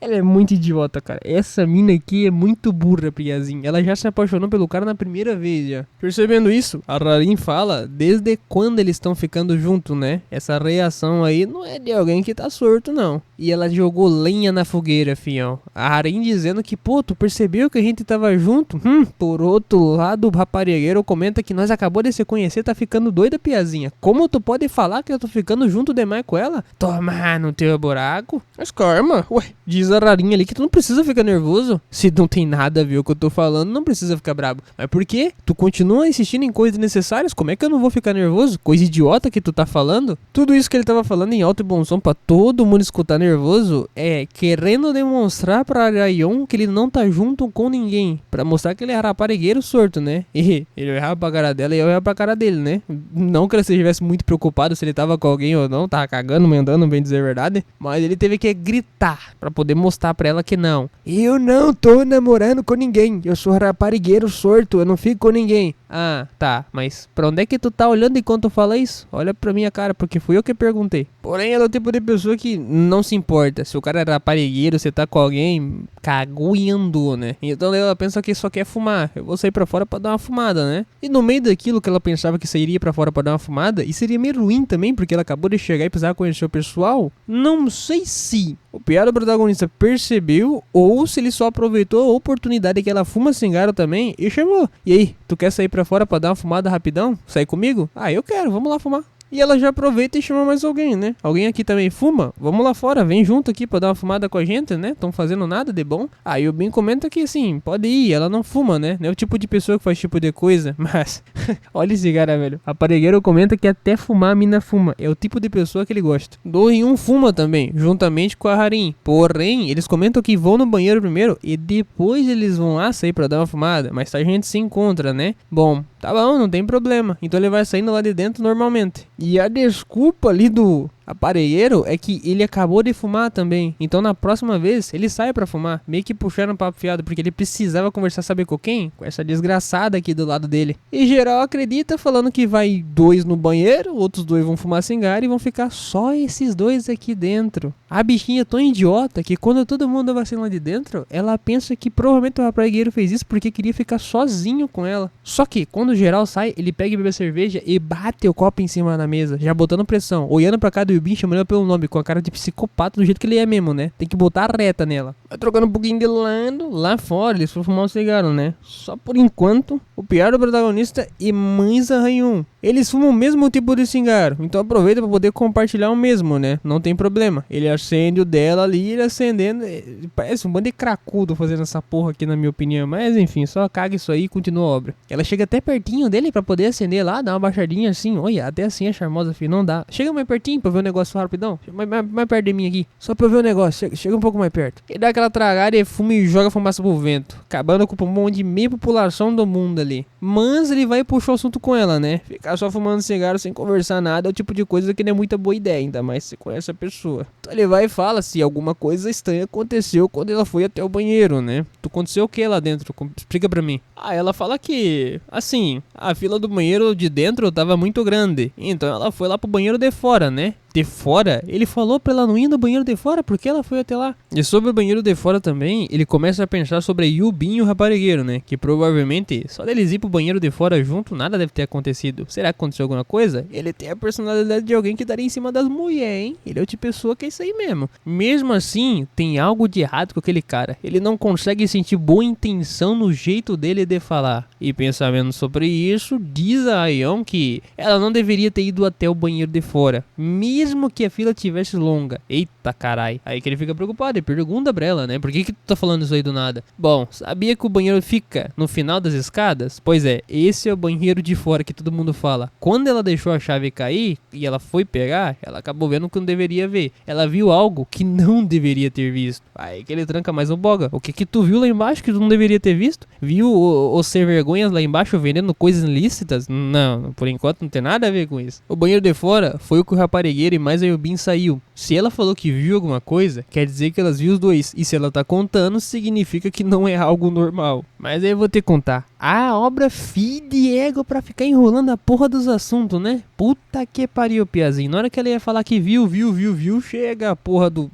ela é muito idiota, cara. Essa mina aqui é muito burra, Piazinha. Ela já se apaixonou pelo cara na primeira vez, já. Percebendo isso, a Rarin fala desde quando eles estão ficando juntos, né? Essa reação aí não é de alguém que tá surto, não. E ela jogou lenha na fogueira, fião. A Rarin dizendo que, pô, tu percebeu que a gente tava junto? Por outro lado, o raparigueiro comenta que nós acabou de se conhecer, tá ficando doida, Piazinha. Como tu pode falar que eu tô ficando junto demais com ela? Toma no teu buraco. Mas calma, ué, diz a Rarinha ali que tu não precisa ficar nervoso. Se não tem nada a ver o que eu tô falando, não precisa ficar brabo. Mas por quê? Tu continua insistindo em coisas necessárias? Como é que eu não vou ficar nervoso? Coisa idiota que tu tá falando? Tudo isso que ele tava falando em alto e bom som pra todo mundo escutar nervoso é querendo demonstrar pra Rayon que ele não tá junto com ninguém. Pra mostrar que ele é raparigueiro sorto, né? E ele errava pra cara dela e eu errava pra cara dele, né? Não que ele estivesse muito preocupado se ele tava com alguém ou não, tava cagando, mandando, bem dizer a verdade. Mas ele teve que gritar pra poder mostrar pra ela que não. Eu não tô namorando com ninguém. Eu sou raparigueiro sorto, eu não fico com ninguém. Ah, tá, mas pra onde é que tu tá olhando enquanto fala isso? Olha pra minha cara, porque fui eu que perguntei. Porém, ela é o tipo de pessoa que não se importa. Se o cara é raparigueiro, você tá com alguém, cagou e andou, né? Então ela pensa que só quer fumar. Eu vou sair pra fora pra dar uma fumada, né? E no meio daquilo que ela pensava que sairia pra fora pra dar uma fumada, e seria meio ruim também, porque ela acabou de chegar e precisava conhecer o pessoal, não sei se o pior protagonista percebeu ou se ele só aproveitou a oportunidade que ela fuma cigarro também e chamou. E aí, tu quer sair pra fora pra dar uma fumada rapidão? Sair comigo? Ah, eu quero, vamos lá fumar. E ela já aproveita e chama mais alguém, né? Alguém aqui também fuma? Vamos lá fora, vem junto aqui pra dar uma fumada com a gente, né? Tão fazendo nada de bom. Aí o Ben comenta que assim, pode ir, ela não fuma, né? Não é o tipo de pessoa que faz tipo de coisa, mas... olha esse cara, velho. A paregueiro comenta que até fumar a mina fuma. É o tipo de pessoa que ele gosta. Do fuma também, juntamente com a Harin. Porém, eles comentam que vão no banheiro primeiro e depois eles vão lá sair pra dar uma fumada. Mas a gente se encontra, né? Bom, tá bom, não tem problema. Então ele vai saindo lá de dentro normalmente. E a desculpa ali do aparelheiro é que ele acabou de fumar também. Então na próxima vez ele sai pra fumar. Meio que puxando um papo fiado, porque ele precisava conversar, sabe com quem? Com essa desgraçada aqui do lado dele. E geral acredita, falando que vai 2 no banheiro, outros 2 vão fumar cigarro e vão ficar só esses 2 aqui dentro. A bichinha é tão idiota que quando todo mundo vai saindo lá de dentro, ela pensa que provavelmente o aparelheiro fez isso porque queria ficar sozinho com ela. Só que quando o geral sai, ele pega e bebe a cerveja e bate o copo em cima da mesa, já botando pressão, olhando pra cá do Yubin, chamando ela pelo nome, com a cara de psicopata do jeito que ele é mesmo, né? Tem que botar a reta nela. Vai trocando um pouquinho de lado, lá fora eles foram fumar um cigarro, né? Só por enquanto, o pior do protagonista e Mães Arranhão. Eles fumam o mesmo tipo de cigarro, então aproveita pra poder compartilhar o mesmo, né? Não tem problema. Ele acende o dela ali, ele acendendo, parece um bando de cracudo fazendo essa porra aqui, na minha opinião. Mas enfim, só caga isso aí e continua a obra. Ela chega até pertinho dele pra poder acender lá, dá uma baixadinha assim. Olha, até assim é charmosa, filho, não dá. Chega mais pertinho pra ver o negócio rapidão. Mais perto de mim aqui, só pra eu ver o negócio. Chega um pouco mais perto. Ele dá aquela tragada e fuma e joga fumaça pro vento, acabando com o pulmão de meia população do mundo ali. Mas ele vai puxar o assunto com ela, né? Ficar só fumando cigarro sem conversar nada é o tipo de coisa que não é muita boa ideia, ainda mais se você conhece a pessoa. Então ele vai e fala se alguma coisa estranha aconteceu quando ela foi até o banheiro, né? Aconteceu o que lá dentro? Explica pra mim. Ah, ela fala que, assim, a fila do banheiro de dentro tava muito grande, então ela foi lá pro banheiro de fora, né? De fora? Ele falou pra ela não ir no banheiro de fora, porque ela foi até lá. E sobre o banheiro de fora também, ele começa a pensar sobre Yubin e o raparigueiro, né? Que provavelmente, só deles ir pro banheiro de fora junto, nada deve ter acontecido. Será que aconteceu alguma coisa? Ele tem a personalidade de alguém que daria em cima das mulheres, hein? Ele é o tipo de pessoa que é isso aí mesmo. Mesmo assim, tem algo de errado com aquele cara. Ele não consegue sentir boa intenção no jeito dele de falar. E pensando sobre isso, diz a Ayon que ela não deveria ter ido até o banheiro de fora, mesmo que a fila tivesse longa. Eita carai. Aí que ele fica preocupado e pergunta pra ela, né? Por que tu tá falando isso aí do nada? Bom, sabia que o banheiro fica no final das escadas? Pois é, esse é o banheiro de fora que todo mundo fala. Quando ela deixou a chave cair e ela foi pegar, ela acabou vendo o que não deveria ver. Ela viu algo que não deveria ter visto. Aí que ele tranca mais um boga. O que tu viu lá embaixo que tu não deveria ter visto? Viu os ser vergonhas lá embaixo vendendo coisas ilícitas? Não, por enquanto não tem nada a ver com isso. O banheiro de fora foi o que o raparigueiro e mais a Yubin saiu. Se ela falou que viu alguma coisa, quer dizer que elas viu os dois. E se ela tá contando, significa que não é algo normal. Mas aí eu vou ter que contar. A obra de ego pra ficar enrolando a porra dos assuntos, né? Puta que pariu, piazinho. Na hora que ela ia falar que viu, chega a porra do...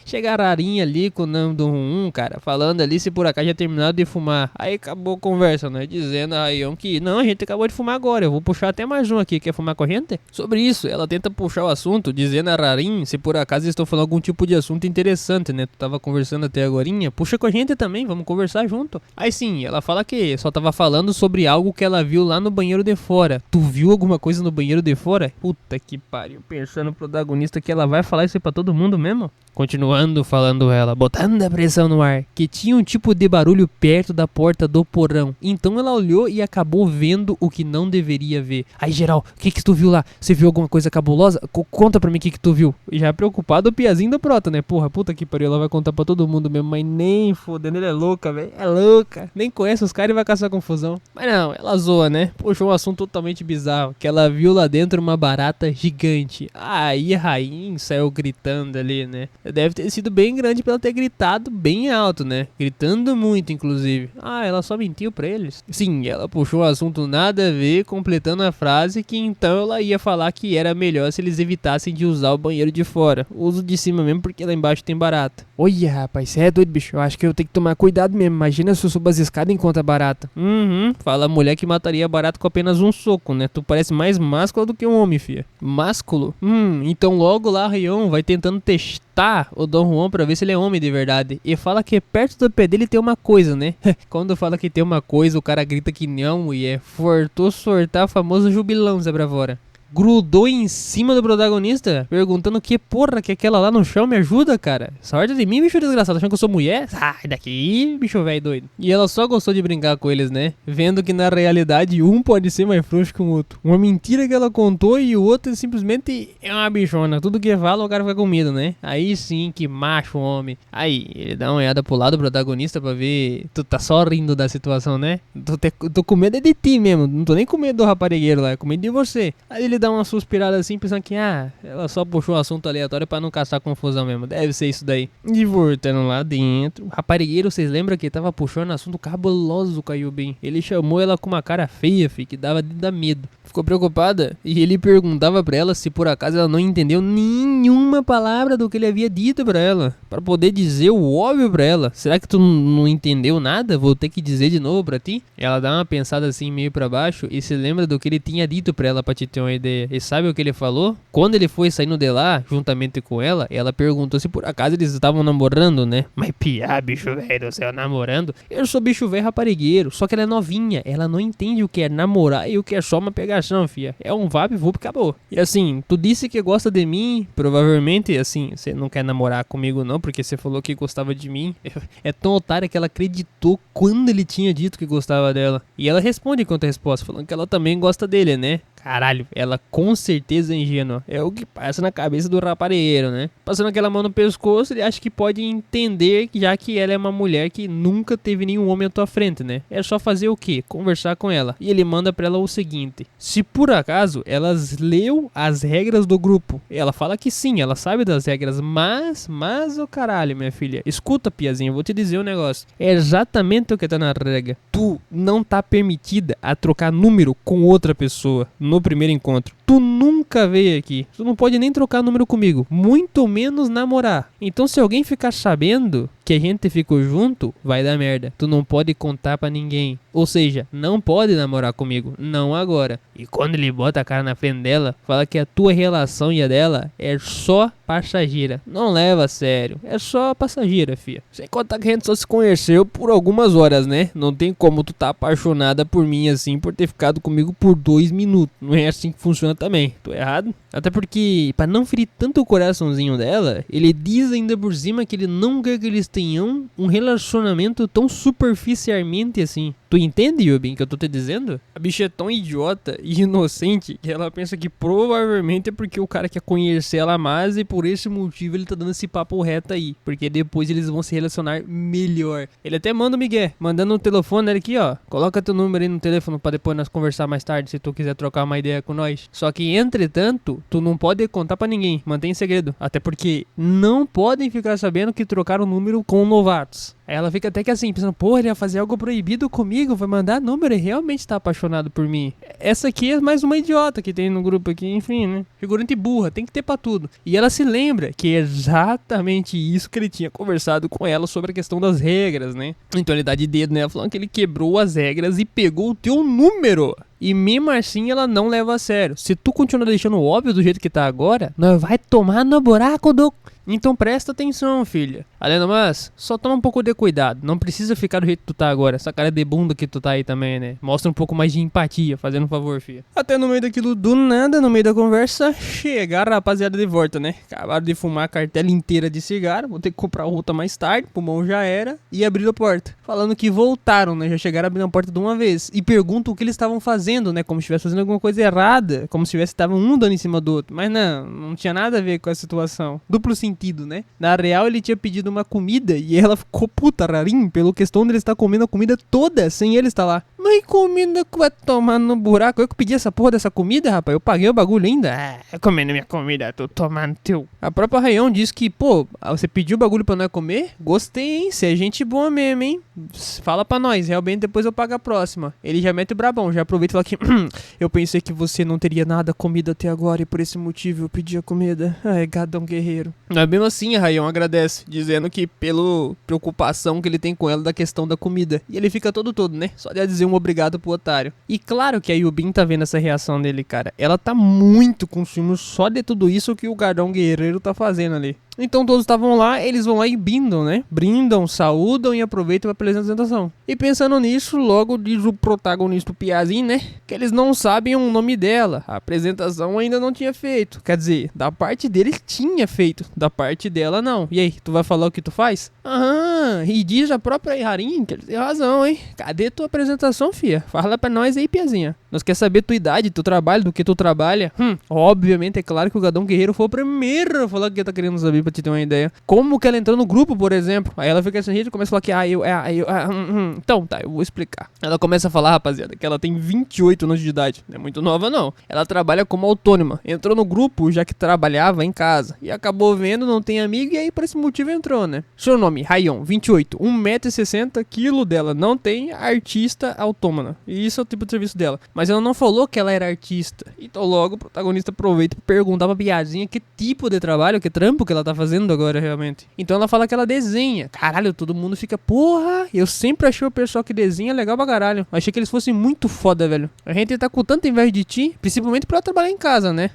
Chega a rarinha ali com o nome do cara, falando ali se por acaso já terminado de fumar. Aí acabou a conversa, né? Dizendo a Ayon que não, a gente acabou de fumar agora, eu vou puxar até mais um aqui, quer fumar com a gente? Sobre isso, ela tenta puxar o assunto, dizendo a Rarin se por acaso estou falando algum tipo de assunto interessante, né? Tu tava conversando até agorinha, puxa com a gente também, vamos conversar junto. Aí sim, ela fala que só tava falando sobre algo que ela viu lá no banheiro de fora. Tu viu alguma coisa no banheiro de fora? Puta que pariu, pensando no protagonista que ela vai falar isso aí pra todo mundo mesmo? Continuando falando ela, botando a pressão no ar, que tinha um tipo de barulho perto da porta do porão. Então ela olhou e acabou vendo o que não deveria ver. Aí geral, o que tu viu lá? Você viu alguma coisa cabulosa? Conta pra mim o que tu viu. E já preocupado o piazinho do Prota, né? Porra, puta que pariu, ela vai contar pra todo mundo mesmo, mas nem fodendo, ele é louca, velho. É louca. Nem conhece os caras e vai caçar confusão. Mas não, ela zoa, né? Puxou um assunto totalmente bizarro, que ela viu lá dentro uma barata gigante. Aí a Rain saiu gritando ali, né? deve ter sido bem grande pra ela ter gritado bem alto, né? Gritando muito, inclusive. Ah, ela só mentiu pra eles? Sim, ela puxou o assunto nada a ver, completando a frase que então ela ia falar que era melhor se eles evitassem de usar o banheiro de fora. Uso de cima mesmo porque lá embaixo tem barata. Olha, rapaz, você é doido, bicho. Eu acho que eu tenho que tomar cuidado mesmo. Imagina se eu subo as escadas enquanto a barata. Fala a mulher que mataria barata com apenas um soco, né? Tu parece mais másculo do que um homem, fia. Másculo? Então logo lá Rion vai tentando testar o Dom Juan pra ver se ele é homem de verdade. E fala que perto do pé dele tem uma coisa, né? Quando fala que tem uma coisa, o cara grita que não, mulher. Fortou sortar o famoso jubilão, Zé Bravora. Grudou em cima do protagonista, perguntando que porra que aquela lá no chão me ajuda, cara. Sorte de mim, bicho desgraçado, achando que eu sou mulher? Sai daqui, bicho velho doido. E ela só gostou de brincar com eles, né? Vendo que na realidade um pode ser mais frouxo que o outro. Uma mentira que ela contou e o outro simplesmente é uma bichona. Tudo que fala o cara fica com medo, né? Aí sim, que macho homem. Aí, ele dá uma olhada pro lado do protagonista pra ver. Tu tá só rindo da situação, né? Tô com medo de ti mesmo. Não tô nem com medo do raparigueiro lá, com medo de você. Aí ele dá uma suspirada assim, pensando que, ela só puxou um assunto aleatório pra não caçar confusão mesmo. Deve ser isso daí. E voltando lá dentro, o raparigueiro, vocês lembram que tava puxando assunto cabuloso com a Yubin? Ele chamou ela com uma cara feia, que dava de dar medo. Ficou preocupada e ele perguntava pra ela se por acaso ela não entendeu nenhuma palavra do que ele havia dito pra ela, pra poder dizer o óbvio pra ela. Será que tu não entendeu nada? Vou ter que dizer de novo pra ti? Ela dá uma pensada assim meio pra baixo e se lembra do que ele tinha dito pra ela, pra te ter uma ideia. E sabe o que ele falou? Quando ele foi saindo de lá, juntamente com ela perguntou se por acaso eles estavam namorando, né? Mas piá, bicho velho do céu, namorando? Eu sou bicho velho raparigueiro, só que ela é novinha, ela não entende o que é namorar e o que é só uma pegação, fia. É um vapo e vup, acabou. E assim, tu disse que gosta de mim, provavelmente, assim, você não quer namorar comigo não, porque você falou que gostava de mim. É tão otária que ela acreditou quando ele tinha dito que gostava dela. E ela responde contra a resposta, falando que ela também gosta dele, né? Caralho, ela com certeza é ingênua. É o que passa na cabeça do raparigueiro, né? Passando aquela mão no pescoço, ele acha que pode entender, já que ela é uma mulher que nunca teve nenhum homem à tua frente, né? É só fazer o quê? Conversar com ela. E ele manda pra ela o seguinte: se por acaso elas leu as regras do grupo. Ela fala que sim, ela sabe das regras, mas o caralho, minha filha. Escuta, piazinha, eu vou te dizer um negócio. É exatamente o que tá na regra. Tu não tá permitida a trocar número com outra pessoa no primeiro encontro. Tu nunca veio aqui. Tu não pode nem trocar número comigo, muito menos namorar. Então se alguém ficar sabendo que a gente ficou junto, vai dar merda. Tu não pode contar pra ninguém. Ou seja, não pode namorar comigo, não agora. E quando ele bota a cara na frente dela, fala que a tua relação e a dela é só passageira. Não leva a sério, é só passageira, fia. Sem contar que a gente só se conheceu por algumas horas, né? Não tem como tu tá apaixonada por mim assim, por ter ficado comigo por 2 minutos. Não é assim que funciona também. Tô errado? Até porque, pra não ferir tanto o coraçãozinho dela, ele diz ainda por cima que ele não quer que eles tenham um relacionamento tão superficialmente assim. Tu entende, Yubin, que eu tô te dizendo? A bicha é tão idiota e inocente que ela pensa que provavelmente é porque o cara quer conhecer ela mais e por esse motivo ele tá dando esse papo reto aí. Porque depois eles vão se relacionar melhor. Ele até manda o Miguel, mandando no telefone aqui, ó. Coloca teu número aí no telefone pra depois nós conversar mais tarde, se tu quiser trocar uma ideia com nós. Só que, entretanto, tu não pode contar pra ninguém. Mantém em segredo. Até porque não podem ficar sabendo que trocaram o número com novatos. Aí ela fica até que assim, pensando, pô, ele ia fazer algo proibido comigo, vai mandar número e realmente tá apaixonado por mim. Essa aqui é mais uma idiota que tem no grupo aqui, enfim, né? Figurante burra, tem que ter pra tudo. E ela se lembra que é exatamente isso que ele tinha conversado com ela sobre a questão das regras, né? Então ele dá de dedo nela, falando que ele quebrou as regras e pegou o teu número. E mesmo assim ela não leva a sério. Se tu continuar deixando óbvio do jeito que tá agora, nós vai tomar no buraco do... Então presta atenção, filha. Além do mais, só toma um pouco de cuidado. Não precisa ficar do jeito que tu tá agora. Essa cara de bunda que tu tá aí também, né? Mostra um pouco mais de empatia, fazendo um favor, filha. Até no meio daquilo, do nada, no meio da conversa, chegaram a rapaziada de volta, né? Acabaram de fumar a cartela inteira de cigarro. Vou ter que comprar outra mais tarde, pulmão já era. E abriram a porta. Falando que voltaram, né? Já chegaram abrindo a porta de uma vez. E perguntam o que eles estavam fazendo, né? Como se estivesse fazendo alguma coisa errada. Como se estavam um dando em cima do outro. Mas não tinha nada a ver com a situação. Duplo sentido, né? Na real, ele tinha pedido uma comida e ela ficou puta rarim pelo questão de ele estar comendo a comida toda sem ele estar lá. Mas comida que vai tomar no buraco? Eu que pedi essa porra dessa comida, rapaz. Eu paguei o bagulho ainda. Comendo minha comida, tô tomando teu. A própria Rayon disse que, pô, você pediu o bagulho pra nós comer? Gostei, hein? Você é gente boa mesmo, hein? Fala pra nós, realmente depois eu pago a próxima. Ele já mete o brabão, já aproveita e fala que eu pensei que você não teria nada comido até agora e por esse motivo eu pedi a comida. Ai, gadão guerreiro. Mas mesmo assim, a Rayon agradece, dizendo que pela preocupação que ele tem com ela da questão da comida. E ele fica todo, né? Só de dizer um obrigado pro otário. E claro que a Yubin tá vendo essa reação dele, cara. Ela tá muito com ciúme só de tudo isso que o Gadão Guerreiro tá fazendo ali. Então todos estavam lá, eles vão lá e brindam, né? Brindam, saúdam e aproveitam pra apresentação. E pensando nisso, logo diz o protagonista, o Piazinho, né? Que eles não sabem o nome dela. A apresentação ainda não tinha feito. Quer dizer, da parte deles tinha feito, da parte dela não. E aí, tu vai falar o que tu faz? E diz a própria Harin que ele tem razão, hein? Cadê tua apresentação, fia? Fala pra nós aí, Piazinha. Nós quer saber tua idade, teu trabalho, do que tu trabalha. Obviamente, é claro que o Gadão Guerreiro foi o primeiro a falar o que tá querendo saber, pra te ter uma ideia. Como que ela entrou no grupo, por exemplo. Aí ela fica assim, e começa a falar que, Então, tá, eu vou explicar. Ela começa a falar, rapaziada, que ela tem 28 anos de idade. Não é muito nova, não. Ela trabalha como autônoma. Entrou no grupo, já que trabalhava em casa. E acabou vendo, não tem amigo, e aí por esse motivo entrou, né? Seu nome, Rayon, 28, 1,60 m, quilo dela. Não tem artista autônoma. E isso é o tipo de serviço dela. Mas ela não falou que ela era artista. Então logo o protagonista aproveita pra perguntar pra Piazinha que tipo de trabalho, que trampo que ela tá fazendo agora realmente. Então ela fala que ela desenha. Caralho, todo mundo fica, porra, eu sempre achei o pessoal que desenha legal pra caralho. Achei que eles fossem muito foda, velho. A gente tá com tanta inveja de ti, principalmente pra ela trabalhar em casa, né?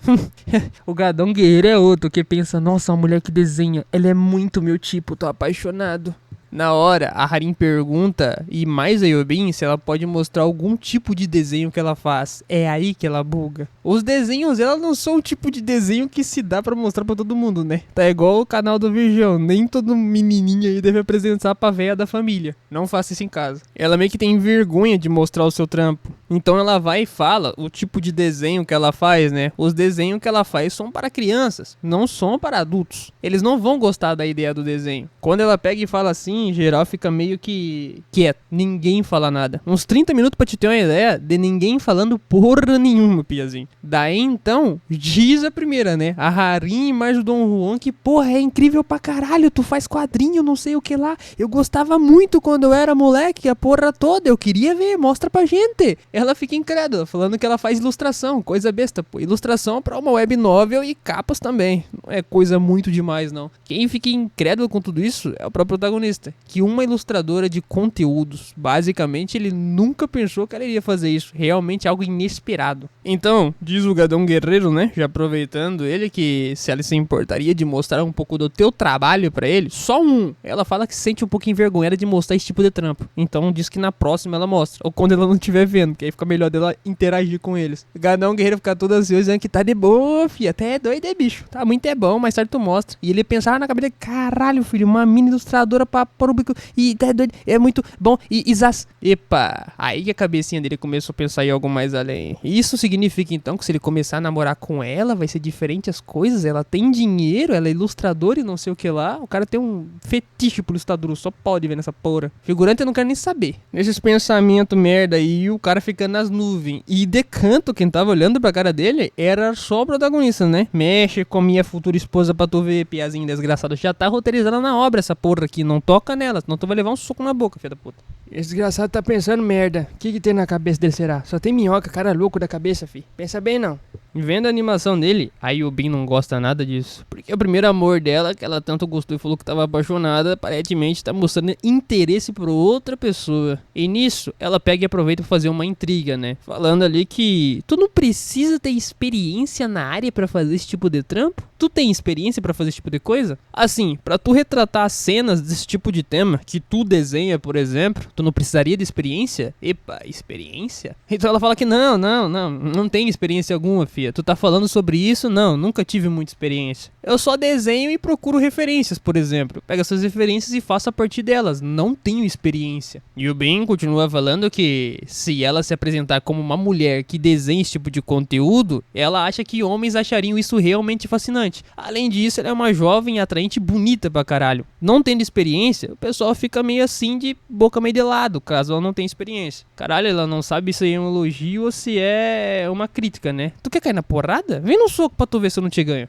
O Gadão Guerreiro é outro que pensa, nossa, uma mulher que desenha, ela é muito meu tipo, tô apaixonado. Na hora, a Harin pergunta, e mais a Yubin, se ela pode mostrar algum tipo de desenho que ela faz. É aí que ela buga. Os desenhos dela não são o tipo de desenho que se dá pra mostrar pra todo mundo, né? Tá igual o canal do Virgão. Nem todo menininho aí deve apresentar pra véia da família. Não faça isso em casa. Ela meio que tem vergonha de mostrar o seu trampo. Então ela vai e fala o tipo de desenho que ela faz, né? Os desenhos que ela faz são para crianças, não são para adultos. Eles não vão gostar da ideia do desenho. Quando ela pega e fala assim, em geral fica meio que quieto. Ninguém fala nada. Uns 30 minutos pra te ter uma ideia de ninguém falando porra nenhuma, Piazinho. Daí então, diz a primeira, né? A Harin e mais o Dom Juan que, porra, é incrível pra caralho. Tu faz quadrinho, não sei o que lá. Eu gostava muito quando eu era moleque, a porra toda. Eu queria ver, mostra pra gente. Ela fica incrédula, falando que ela faz ilustração. Coisa besta, pô. Ilustração pra uma web novel e capas também. Não é coisa muito demais, não. Quem fica incrédulo com tudo isso é o próprio protagonista. Que uma ilustradora de conteúdos, basicamente, ele nunca pensou que ela iria fazer isso. Realmente algo inesperado. Então, diz o Gadão Guerreiro, né? Já aproveitando ele, que se ela se importaria de mostrar um pouco do teu trabalho pra ele, só um. Ela fala que se sente um pouco envergonhada de mostrar esse tipo de trampo. Então diz que na próxima ela mostra. Ou quando ela não estiver vendo, que aí fica melhor dela interagir com eles. O Gadão Guerreiro fica todo ansioso, dizendo que tá de boa, filho. Até é doido, é bicho. Tá muito é bom, mais tarde tu mostra. E ele pensava na cabeça dele, caralho, filho, uma mini ilustradora pra pôr o bico. E tá doido, é muito bom. E zaz. Epa, aí que a cabecinha dele começou a pensar em algo mais além. Isso significa então que se ele começar a namorar com ela, vai ser diferente as coisas? Ela tem dinheiro, ela é ilustradora e não sei o que lá. O cara tem um fetiche por ilustrador, só pode ver nessa porra. Figurante eu não quero nem saber. Nesses pensamentos merda aí, o cara ficando nas nuvens. E de canto, quem tava olhando pra cara dele era só o protagonista, né? Mexe com minha futura esposa pra tu ver, Piazinho desgraçado. Já tá roteirizada na obra essa porra aqui. Não toca nela, senão tu vai levar um soco na boca, filha da puta. Esse desgraçado tá pensando merda. O que tem na cabeça dele será? Só tem minhoca, cara louco da cabeça, fi. Pensa bem não. Vendo a animação dele, a Yubin não gosta nada disso. Porque o primeiro amor dela, que ela tanto gostou e falou que tava apaixonada, aparentemente tá mostrando interesse por outra pessoa. E nisso, ela pega e aproveita pra fazer uma intriga, né? Falando ali que tu não precisa ter experiência na área pra fazer esse tipo de trampo? Tu tem experiência pra fazer esse tipo de coisa? Assim, pra tu retratar cenas desse tipo de tema, que tu desenha, por exemplo, tu não precisaria de experiência? Epa, experiência? Então ela fala que não tem experiência alguma, filha. Tu tá falando sobre isso? Não, nunca tive muita experiência. Eu só desenho e procuro referências, por exemplo. Pega essas referências e faço a partir delas. Não tenho experiência. E o Ben continua falando que se ela se apresentar como uma mulher que desenha esse tipo de conteúdo, ela acha que homens achariam isso realmente fascinante. Além disso, ela é uma jovem, atraente e bonita pra caralho. Não tendo experiência, o pessoal fica meio assim de boca meio de calado, caso ela não tenha experiência. Caralho, ela não sabe se é um elogio ou se é uma crítica, né? Tu quer cair na porrada? Vem no soco pra tu ver se eu não te ganho.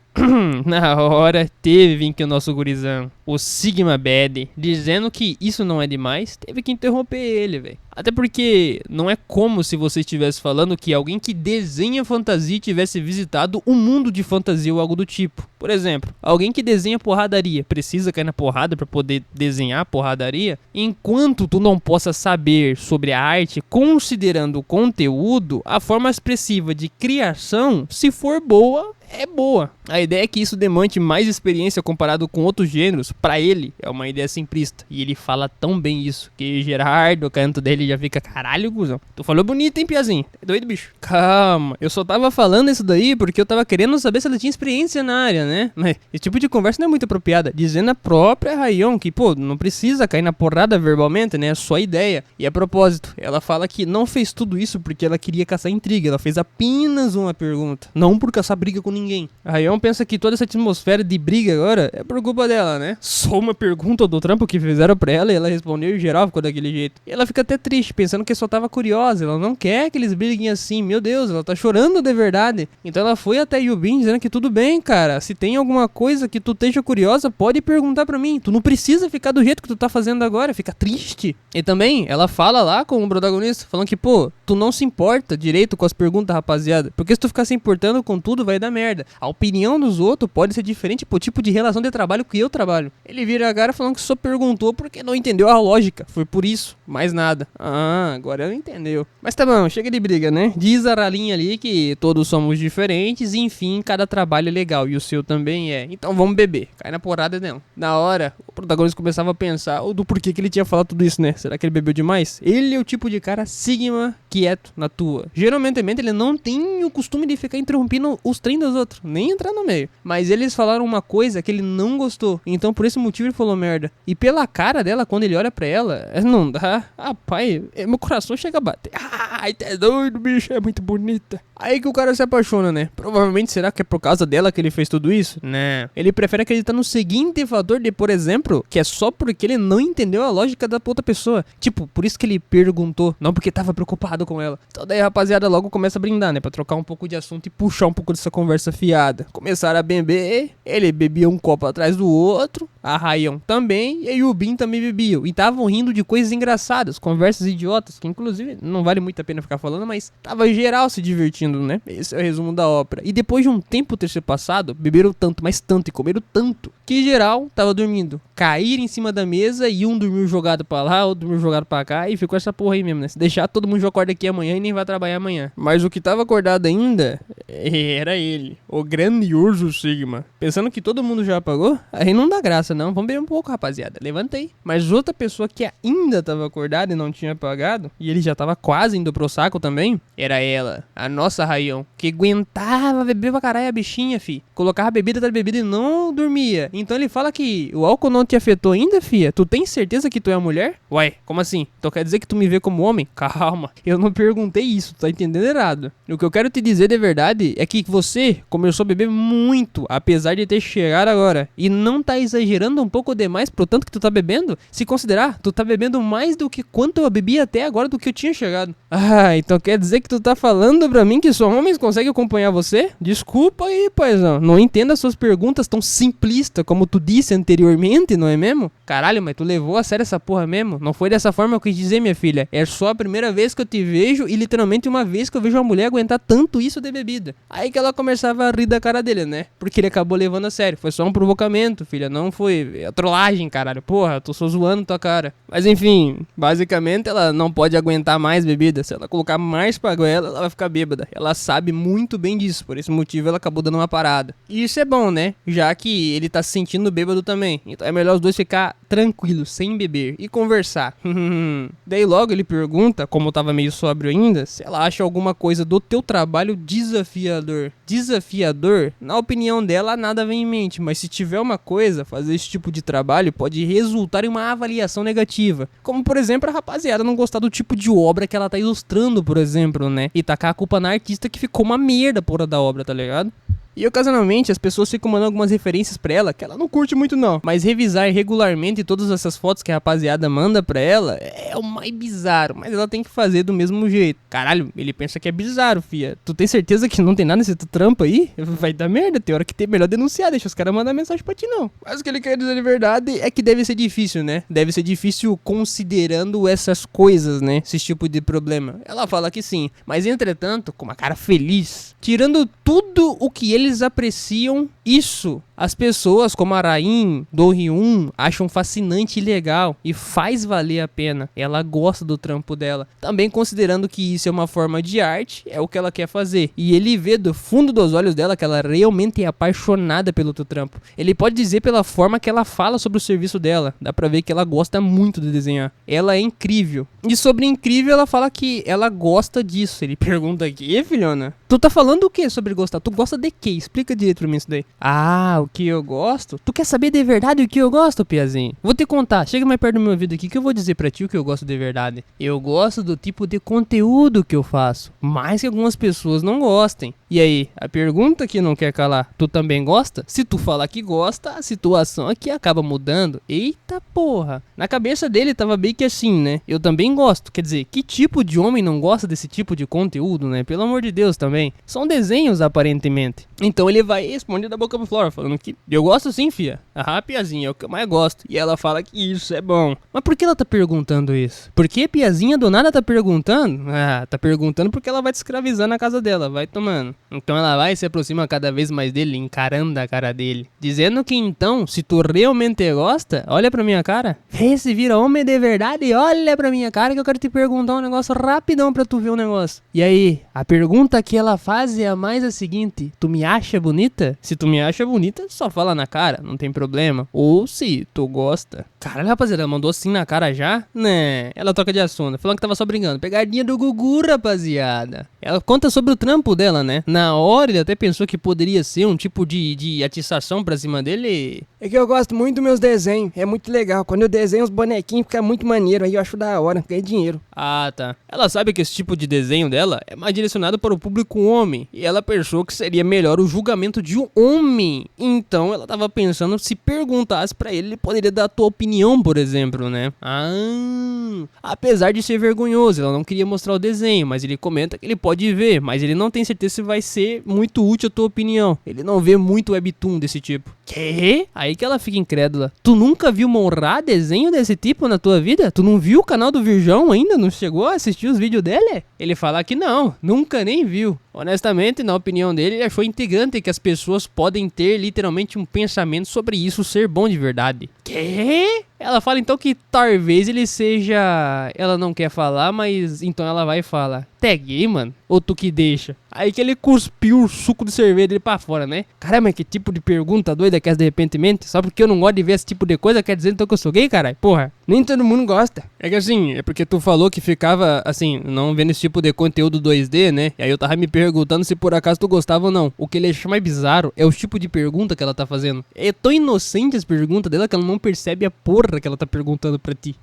Na hora, teve vir que o nosso gurizão, o Sigma Bad, dizendo que isso não é demais, teve que interromper ele, velho. Até porque não é como se você estivesse falando que alguém que desenha fantasia tivesse visitado um mundo de fantasia ou algo do tipo. Por exemplo, alguém que desenha porradaria precisa cair na porrada para poder desenhar porradaria? Enquanto tu não possa saber sobre a arte considerando o conteúdo, a forma expressiva de criação, se for boa, é boa. A ideia é que isso demande mais experiência comparado com outros gêneros. Pra ele, é uma ideia simplista. E ele fala tão bem isso, que Gerardo, o canto dele já fica, caralho, cuzão. Tu falou bonito, hein, piazinho? É doido, bicho? Calma, eu só tava falando isso daí porque eu tava querendo saber se ela tinha experiência na área, né? Mas esse tipo de conversa não é muito apropriada. Dizendo a própria Rayon que, pô, não precisa cair na porrada verbalmente, né? É só ideia. E a propósito, ela fala que não fez tudo isso porque ela queria caçar intriga. Ela fez apenas uma pergunta, não por caçar briga com ninguém. A Rayon pensa que toda essa atmosfera de briga agora é por culpa dela, né? Só uma pergunta do trampo que fizeram pra ela e ela respondeu e geral ficou daquele jeito. E ela fica até triste, pensando que só tava curiosa. Ela não quer que eles briguem assim. Meu Deus, ela tá chorando de verdade. Então ela foi até Yubin dizendo que tudo bem, cara. Se tem alguma coisa que tu esteja curiosa, pode perguntar pra mim. Tu não precisa ficar do jeito que tu tá fazendo agora. Fica triste. E também, ela fala lá com o protagonista, falando que, pô, tu não se importa direito com as perguntas, rapaziada. Porque se tu ficar se importando com tudo, vai dar merda. A opinião dos outros pode ser diferente pro tipo de relação de trabalho que eu trabalho. Ele vira a cara falando que só perguntou porque não entendeu a lógica. Foi por isso, mais nada. Ah, agora ela entendeu. Mas tá bom, chega de briga, né? Diz a Ralinha ali que todos somos diferentes e enfim, cada trabalho é legal e o seu também é. Então vamos beber. Cai na porrada dela. Na hora, o protagonista começava a pensar do porquê que ele tinha falado tudo isso, né? Será que ele bebeu demais? Ele é o tipo de cara Sigma, quieto, na tua. Geralmente ele não tem o costume de ficar interrompendo os treinos dos outros, nem entrar no meio. Mas eles falaram uma coisa que ele não gostou, então por esse motivo ele falou merda. E pela cara dela, quando ele olha pra ela, não dá. Ah, pai, meu coração chega a bater. Ai, tá doido, bicho, é muito bonita. Aí que o cara se apaixona, né? Provavelmente será que é por causa dela que ele fez tudo isso? Não. Ele prefere acreditar no seguinte fator de, por exemplo, que é só porque ele não entendeu a lógica da outra pessoa. Tipo, por isso que ele perguntou, não porque tava preocupado com ela. Então daí a rapaziada logo começa a brindar, né? Pra trocar um pouco de assunto e puxar um pouco dessa conversa fiada. Começaram a beber, ele bebia um copo atrás do outro, a Rayon também, e o Bin também bebiam. E estavam rindo de coisas engraçadas, conversas idiotas, que inclusive não vale muito a pena ficar falando, mas tava geral se divertindo, né? Esse é o resumo da ópera. E depois de um tempo ter se passado, beberam tanto, mas tanto, e comeram tanto, que geral tava dormindo. Caíram em cima da mesa e um dormiu jogado pra lá, outro dormiu jogado pra cá, e ficou essa porra aí mesmo, né? Se deixar, todo mundo já acorda aqui amanhã e nem vai trabalhar amanhã. Mas o que tava acordado ainda era ele, o grandioso Sigma. Pensando que todo mundo já apagou, aí não dá graça não, vamos beber um pouco, rapaziada, levantei. Mas outra pessoa que ainda tava acordada e não tinha apagado, e ele já tava quase indo pro saco também, era ela, a nossa Rayon, que aguentava beber pra caralho a bichinha, fi. Colocava bebida atrás de bebida e não dormia. Então ele fala que o álcool não te afetou ainda, fia? Tu tem certeza que tu é mulher? Ué, como assim? Então quer dizer que tu me vê como homem? Calma, eu não perguntei isso, tu tá entendendo errado. O que eu quero te dizer de verdade é que você começou a beber muito, apesar de ter chegado agora. E não tá exagerando um pouco demais pro tanto que tu tá bebendo? Se considerar, tu tá bebendo mais do que quanto eu bebi até agora do que eu tinha chegado. Ah, então quer dizer que tu tá falando pra mim que só homens conseguem acompanhar você? Desculpa aí, paizão. Não entenda suas perguntas tão simplistas como tu disse anteriormente, não é mesmo? Caralho, mas tu levou a sério essa porra mesmo? Não foi dessa forma que eu quis dizer, minha filha. É só a primeira vez que eu te vejo e literalmente uma vez que eu vejo uma mulher aguentar tanto isso de bebida. Aí que ela começava a rir da cara dele, né? Porque ele acabou levando a sério. Foi só um provocamento, filha. Não foi trollagem, caralho. Porra, tô só zoando tua cara. Mas enfim, basicamente ela não pode aguentar mais bebida. Se ela colocar mais pra goela, ela vai ficar bêbada. Ela sabe muito bem disso. Por esse motivo ela acabou dando uma parada. E isso é bom, né? Já que ele tá se sentindo bêbado também. Então é melhor os dois ficar tranquilos, sem beber e conversar. Daí logo ele pergunta, como tava meio sóbrio ainda, se ela acha alguma coisa do teu trabalho desafiador. Desafiador? Na opinião dela, nada vem em mente, mas se tiver uma coisa, fazer esse tipo de trabalho pode resultar em uma avaliação negativa. Como, por exemplo, a rapaziada não gostar do tipo de obra que ela tá ilustrando, por exemplo, né? E tacar a culpa na artista que ficou uma merda, porra, da obra, tá ligado? E ocasionalmente as pessoas ficam mandando algumas referências pra ela que ela não curte muito não. Mas revisar regularmente todas essas fotos que a rapaziada manda pra ela é o mais bizarro. Mas ela tem que fazer do mesmo jeito. Caralho, ele pensa que é bizarro, fia. Tu tem certeza que não tem nada nesse trampo aí? Vai dar merda, tem hora que tem melhor denunciar, deixa os caras mandar mensagem pra ti não. Mas o que ele quer dizer de verdade é que deve ser difícil, né? Deve ser difícil considerando essas coisas, né? Esse tipo de problema. Ela fala que sim, mas entretanto, com uma cara feliz, tirando tudo o que eles apreciam, isso as pessoas como a Rain, do Hyun, acham fascinante e legal e faz valer a pena. Ela gosta do trampo dela. Também considerando que isso é uma forma de arte, é o que ela quer fazer. E ele vê do fundo dos olhos dela que ela realmente é apaixonada pelo teu trampo. Ele pode dizer pela forma que ela fala sobre o serviço dela. Dá pra ver que ela gosta muito de desenhar. Ela é incrível. E sobre incrível, ela fala que ela gosta disso. Ele pergunta aqui, filhona, tu tá falando o que sobre gostar? Tu gosta de quê? Explica direito pra mim isso daí. Ah, o que eu gosto? Tu quer saber de verdade o que eu gosto, piazinho? Vou te contar, chega mais perto do meu ouvido aqui que eu vou dizer pra ti o que eu gosto de verdade. Eu gosto do tipo de conteúdo que eu faço, mais que algumas pessoas não gostem. E aí, a pergunta que não quer calar, tu também gosta? Se tu falar que gosta, a situação aqui acaba mudando. Eita porra. Na cabeça dele tava bem que assim, né? Eu também gosto. Quer dizer, que tipo de homem não gosta desse tipo de conteúdo, né? Pelo amor de Deus também. São desenhos, aparentemente. Então ele vai responder da boca pro fora, falando que eu gosto sim, fia. A piazinha é o que eu mais gosto. E ela fala que isso é bom. Mas por que ela tá perguntando isso? Por que a piazinha do nada tá perguntando? Ah, tá perguntando porque ela vai te escravizar na casa dela, vai tomando. Então ela vai e se aproxima cada vez mais dele, encarando a cara dele. Dizendo que então, se tu realmente gosta, olha pra minha cara. Vê se vira homem de verdade e olha pra minha cara que eu quero te perguntar um negócio rapidão pra tu ver um negócio. E aí, a pergunta que ela faz é a mais a seguinte: tu me acha bonita? Se tu me acha bonita, só fala na cara, não tem problema. Ou se tu gosta. Caralho, rapaziada, ela mandou assim na cara já? Né? Ela toca de assunto, falando que tava só brincando. Pegadinha do Gugu, rapaziada. Ela conta sobre o trampo dela, né? Na hora ele até pensou que poderia ser um tipo de atiçação pra cima dele. É que eu gosto muito dos meus desenhos, é muito legal. Quando eu desenho os bonequinhos fica muito maneiro, aí eu acho da hora, ganhei dinheiro. Ah, tá. Ela sabe que esse tipo de desenho dela é mais direcionado para o público homem. E ela pensou que seria melhor o julgamento de um homem. Então ela tava pensando, se perguntasse pra ele, ele poderia dar a tua opinião, por exemplo, né? Apesar de ser vergonhoso, ela não queria mostrar o desenho, mas ele comenta que ele pode ver, mas ele não tem certeza se vai ser muito útil a tua opinião. Ele não vê muito webtoon desse tipo. Quê? Aí que ela fica incrédula. Tu nunca viu Monra desenho desse tipo na tua vida? Tu não viu o canal do Virgão ainda? Não chegou a assistir os vídeos dele? Ele fala que não, nunca nem viu. Honestamente, na opinião dele, ele achou integrante que as pessoas podem ter literalmente um pensamento sobre isso ser bom de verdade. Quê? Ela fala então que talvez ele seja... Ela não quer falar, mas então ela vai e fala: "Tá gay, mano? Ou tu que deixa?" Aí que ele cuspiu o suco de cerveja dele pra fora, né? Caramba, que tipo de pergunta doida que é de repentemente? Só porque eu não gosto de ver esse tipo de coisa, quer dizer então que eu sou gay, caralho? Porra, nem todo mundo gosta. É que assim, é porque tu falou que ficava, assim, não vendo esse tipo de conteúdo 2D, né? E aí eu tava me perguntando se por acaso tu gostava ou não. O que ele acha mais bizarro é o tipo de pergunta que ela tá fazendo. É tão inocente as perguntas dela que ela não percebe a porra que ela tá perguntando pra ti.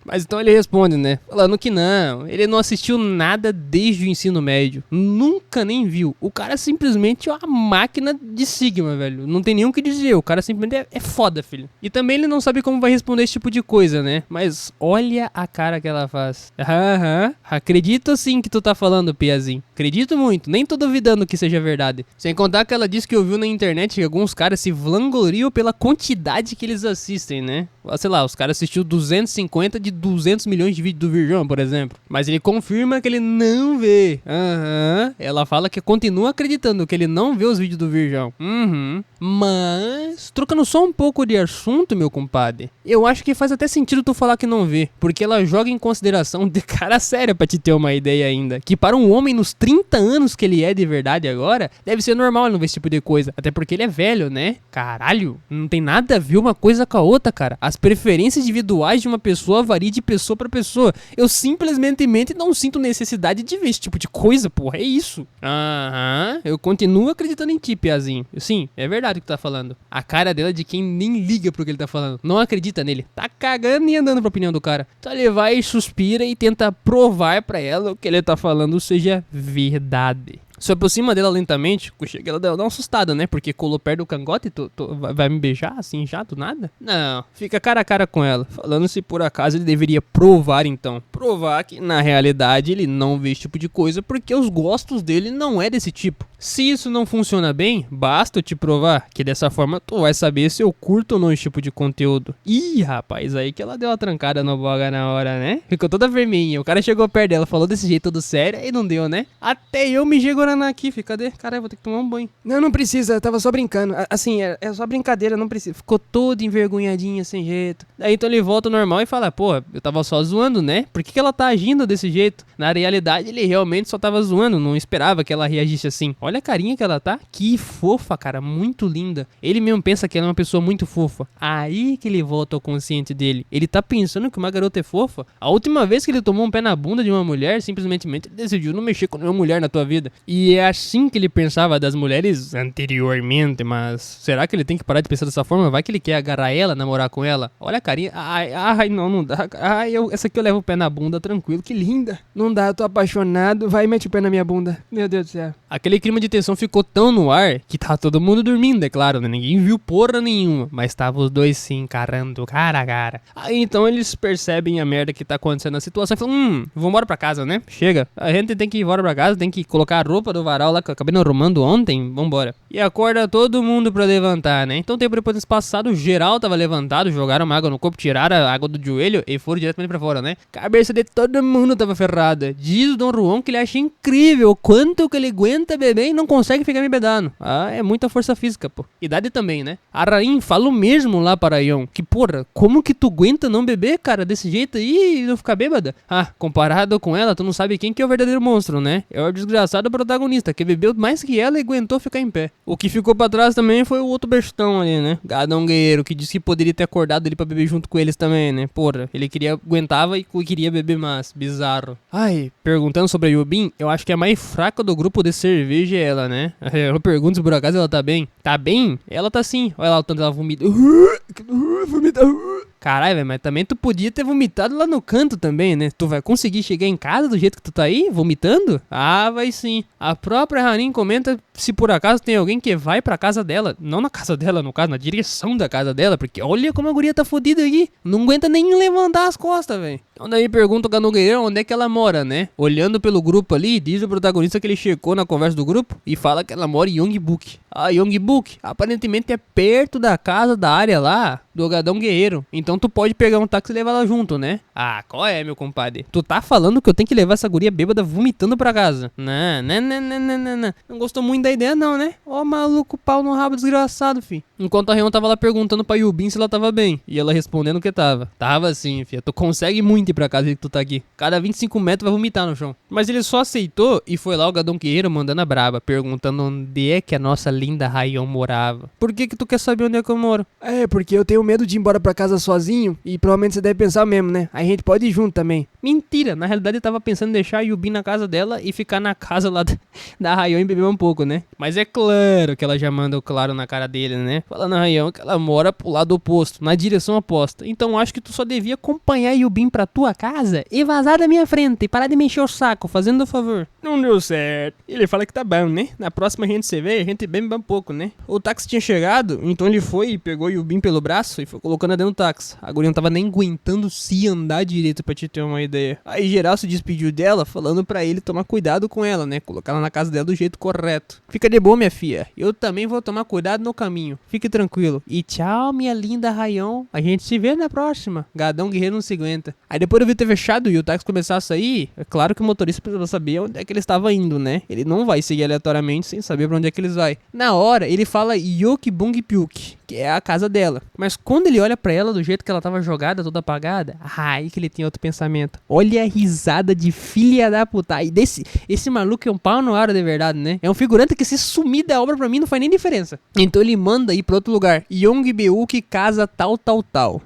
Mas então ele responde, né? Falando que não, ele não assistiu nada desde o ensino médio. Nunca nem viu. O cara simplesmente é uma máquina de Sigma, velho. Não tem nem o que dizer. O cara simplesmente é foda, filho. E também ele não sabe como vai responder esse tipo de coisa, né? Mas olha a cara que ela faz. Acredito sim que tu tá falando, piazinho. Acredito muito. Nem tô duvidando que seja verdade. Sem contar que ela disse que ouviu na internet que alguns caras se vangloriam pela quantidade que eles assistem, né? Sei lá, os caras assistiram 250 de 200 milhões de vídeos do Virgão, por exemplo. Mas ele confirma que ele não vê. Ela fala que continua acreditando que ele não vê os vídeos do Virgão. Mas, trocando só um pouco de assunto, meu compadre, eu acho que faz até sentido tu falar que não vê. Porque ela joga em consideração de cara séria pra te ter uma ideia ainda. Que para um homem nos 30 anos que ele é de verdade agora, deve ser normal ele não ver esse tipo de coisa. Até porque ele é velho, né? Caralho, não tem nada a ver uma coisa com a outra, cara. As preferências individuais de uma pessoa variam de pessoa pra pessoa. Eu simplesmente não sinto necessidade de ver esse tipo de coisa, porra. É isso. Eu continuo acreditando em ti, piazinho. Sim, é verdade o que tu tá falando. A cara dela é de quem nem liga pro que ele tá falando. Não acredita nele. Tá cagando e andando pra opinião do cara. Então ele vai, suspira e tenta provar pra ela o que ele tá falando seja verdade. Se aproxima dela lentamente, chega ela dá uma assustada, né? Porque colou perto do cangote, vai me beijar assim já, do nada? Não, fica cara a cara com ela, falando se por acaso ele deveria provar então. Provar que na realidade ele não vê esse tipo de coisa porque os gostos dele não é desse tipo. Se isso não funciona bem, basta eu te provar que dessa forma tu vai saber se eu curto ou não esse tipo de conteúdo. Ih, rapaz, aí que ela deu uma trancada no boga na hora, né? Ficou toda vermelhinha, o cara chegou perto dela, falou desse jeito todo sério e não deu, né? Até eu me segurando aqui, cadê? Caralho, vou ter que tomar um banho. Não precisa, eu tava só brincando. Assim, é só brincadeira, não precisa. Ficou todo envergonhadinha, sem jeito. Daí então ele volta ao normal e fala, pô, eu tava só zoando, né? Por que ela tá agindo desse jeito? Na realidade, ele realmente só tava zoando, não esperava que ela reagisse assim. Olha a carinha que ela tá. Que fofa, cara, muito linda. Ele mesmo pensa que ela é uma pessoa muito fofa. Aí que ele volta ao consciente dele. Ele tá pensando que uma garota é fofa. A última vez que ele tomou um pé na bunda de uma mulher, simplesmente ele decidiu não mexer com nenhuma mulher na tua vida. E é assim que ele pensava das mulheres anteriormente, mas será que ele tem que parar de pensar dessa forma? Vai que ele quer agarrar ela, namorar com ela? Olha a carinha. Ai, não dá. Ai, essa aqui eu levo o pé na bunda, tranquilo, que linda. Não dá, eu tô apaixonado, vai e mete o pé na minha bunda. Meu Deus do céu. Aquele clima de tensão ficou tão no ar que tava todo mundo dormindo, é claro, né? Ninguém viu porra nenhuma, mas tava os dois se encarando cara a cara. Aí então eles percebem a merda que tá acontecendo na situação e falam, vamos embora pra casa, né? Chega, a gente tem que ir embora pra casa, tem que colocar a roupa do varal lá que eu acabei não arrumando ontem, vambora. E acorda todo mundo pra levantar, né? Então tempo depois desse passado, geral tava levantado, jogaram uma água no corpo, tiraram a água do joelho e foram diretamente pra fora, né? Cabeça de todo mundo tava ferrada. Diz o Dom Juan que ele acha incrível o quanto que ele aguenta beber e não consegue ficar me bedando. Ah, é muita força física, pô. Idade também, né? A Rainha fala o mesmo lá para Ion, que porra, como que tu aguenta não beber, cara, desse jeito aí e não ficar bêbada? Ah, comparado com ela, tu não sabe quem que é o verdadeiro monstro, né? É o desgraçado protagonista, que bebeu mais que ela e aguentou ficar em pé. O que ficou pra trás também foi o outro bestão ali, né? Gadão Guerreiro, que disse que poderia ter acordado ali pra beber junto com eles também, né? Porra, ele aguentava e queria beber mais. Bizarro. Ai, perguntando sobre a Yubin, eu acho que a mais fraca do grupo de cerveja é ela, né? Eu pergunto se por acaso ela tá bem. Tá bem? Ela tá sim. Olha lá o tanto ela vomita. Caralho, velho, mas também tu podia ter vomitado lá no canto também, né? Tu vai conseguir chegar em casa do jeito que tu tá aí, vomitando? Ah, vai sim. A própria Harin comenta se por acaso tem alguém que vai pra casa dela. Não na casa dela, no caso, na direção da casa dela. Porque olha como a guria tá fodida aqui. Não aguenta nem levantar as costas, velho. Então daí pergunta o Ganogueirão onde é que ela mora, né? Olhando pelo grupo ali, diz o protagonista que ele checou na conversa do grupo e fala que ela mora em Yongbuk. Ah, Yongbuk aparentemente é perto da casa da área lá do Gadão Guerreiro. Então tu pode pegar um táxi e levar ela junto, né? Ah, qual é, meu compadre? Tu tá falando que eu tenho que levar essa guria bêbada vomitando pra casa? Não. Não gostou muito da ideia não, né? Ó, maluco, pau no rabo desgraçado, fi. Enquanto a Rion tava lá perguntando pra Yubin se ela tava bem. E ela respondendo que tava. Tava sim, filha. Tu consegue muito ir pra casa que tu tá aqui. Cada 25 metros vai vomitar no chão. Mas ele só aceitou e foi lá o Gadão Guerreiro mandando a braba, perguntando onde é que a nossa linda Rion morava. Por que tu quer saber onde é que eu moro? É, porque eu tenho medo de ir embora pra casa sozinho e provavelmente você deve pensar mesmo, né? Aí a gente pode ir junto também. Mentira, na realidade eu tava pensando em deixar a Yubin na casa dela e ficar na casa lá da Rayon e beber um pouco, né? Mas é claro que ela já manda o claro na cara dele, né? Falando a Rayon que ela mora pro lado oposto, na direção oposta. Então acho que tu só devia acompanhar a Yubin pra tua casa e vazar da minha frente e parar de mexer o saco, fazendo o favor. Não deu certo. Ele fala que tá bom, né? Na próxima a gente se vê, a gente bebe um pouco, né? O táxi tinha chegado, então ele foi e pegou a Yubin pelo braço e foi colocando ela dentro do táxi. A guria não tava nem aguentando se andar direito pra te ter uma ideia. Aí geral se despediu dela, falando pra ele tomar cuidado com ela, né? Colocar ela na casa dela do jeito correto. Fica de boa, minha filha. Eu também vou tomar cuidado no caminho. Fique tranquilo. E tchau, minha linda Rayon. A gente se vê na próxima. Gadão Guerreiro não se aguenta. Aí depois eu vi ter fechado e o táxi começar a sair, é claro que o motorista precisava saber onde é que ele estava indo, né? Ele não vai seguir aleatoriamente sem saber pra onde é que eles vão. Na hora, ele fala Yokbung Pyuk, que é a casa dela. Mas quando ele olha pra ela do jeito que ela tava jogada, toda apagada, aí que ele tem outro pensamento. Olha a risada de filha da puta. E esse maluco é um pau no ar de verdade, né? É um figurante que se sumir da obra pra mim não faz nem diferença. Então ele manda ir pra outro lugar. Yongbeuk casa tal.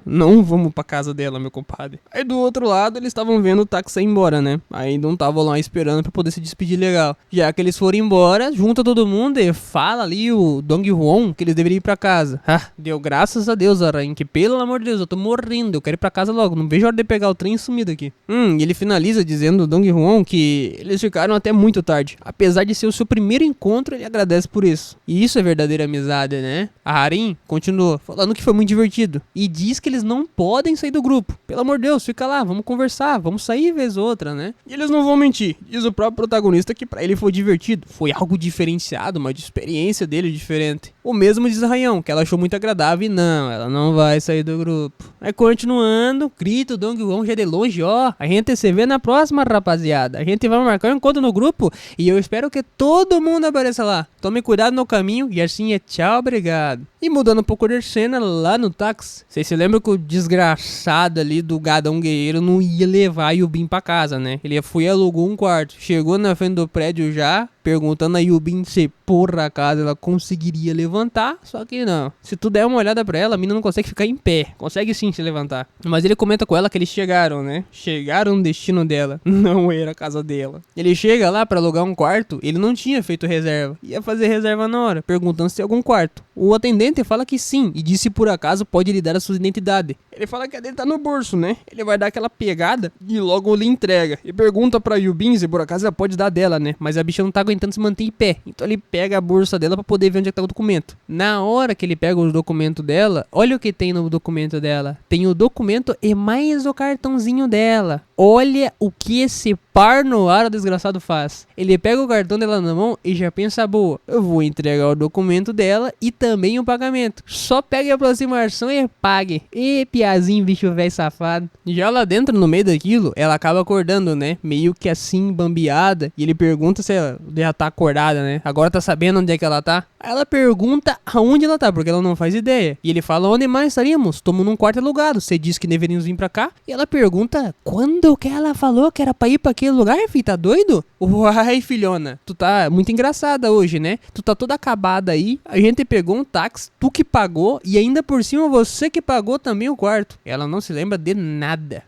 Não vamos pra casa dela, meu compadre. Aí do outro lado eles estavam vendo o táxi ir embora, né? Aí não estavam lá esperando pra poder se despedir legal. Já que eles foram embora, junta todo mundo e fala ali o Dong Huon que eles deveriam ir pra casa. Ah, deu graças a Deus, Aranha, que pelo amor de Deus, eu tô morrendo. Eu quero ir pra casa logo. Não vejo a hora de pegar o trem e sumir daqui. E ele finaliza dizendo, Dong Juan, que eles ficaram até muito tarde. Apesar de ser o seu primeiro encontro, ele agradece por isso. E isso é verdadeira amizade, né? A Harin continua falando que foi muito divertido. E diz que eles não podem sair do grupo. Pelo amor de Deus, fica lá, vamos conversar, vamos sair vez outra, né? E eles não vão mentir. Diz o próprio protagonista que pra ele foi divertido. Foi algo diferenciado, uma experiência dele diferente. O mesmo diz a Rayão, que ela achou muito agradável e não, ela não vai sair do grupo. Aí continuando, grita o Dong Juan já de longe, ó. A gente se vê na próxima, rapaziada. A gente vai marcar um encontro no grupo e eu espero que todo mundo apareça lá. Tome cuidado no caminho e assim é tchau, obrigado. E mudando um pouco de cena, lá no táxi, vocês se lembram que o desgraçado ali do Gadão Guerreiro não ia levar a Yubin pra casa, né? Ele foi e alugou um quarto. Chegou na frente do prédio já, perguntando a Yubin se por acaso ela conseguiria levantar, só que não. Se tu der uma olhada pra ela, a mina não consegue ficar em pé. Consegue sim se levantar. Mas ele comenta com ela que eles chegaram, né? Chegaram no destino dela. Não era a casa dela. Ele chega lá pra alugar um quarto, ele não tinha feito reserva. Ia fazer reserva na hora, perguntando se tem algum quarto. O atendente fala que sim, e disse por acaso pode lhe dar a sua identidade. Ele fala que a dele tá no bolso, né? Ele vai dar aquela pegada e logo lhe entrega. E pergunta pra Yubin se por acaso ela pode dar dela, né? Mas a bicha não tá aguentando se manter em pé. Então ele pega a bolsa dela pra poder ver onde é que tá o documento. Na hora que ele pega o documento dela, olha o que tem no documento dela. Tem o documento e mais o cartãozinho dela. Olha o que esse par no ar o desgraçado faz. Ele pega o cartão dela na mão e já pensa, boa, eu vou entregar o documento dela e também o pagamento. Só pegue a aproximação e pague. E piazinho, bicho velho safado. Já lá dentro, no meio daquilo, ela acaba acordando, né? Meio que assim, bambeada. E ele pergunta se ela já tá acordada, né? Agora tá sabendo onde é que ela tá. Aí ela pergunta aonde ela tá, porque ela não faz ideia. E ele fala, onde mais estaríamos? Estamos num quarto alugado. Você disse que deveríamos vir pra cá. E ela pergunta, quando que ela falou que era pra ir pra aquele lugar, filho? Tá doido? Uai, filhona, tu tá muito engraçada hoje, né? Tu tá toda acabada aí. A gente pegou um táxi, tu que pagou, e ainda por cima você que pagou também o quarto. Ela não se lembra de nada.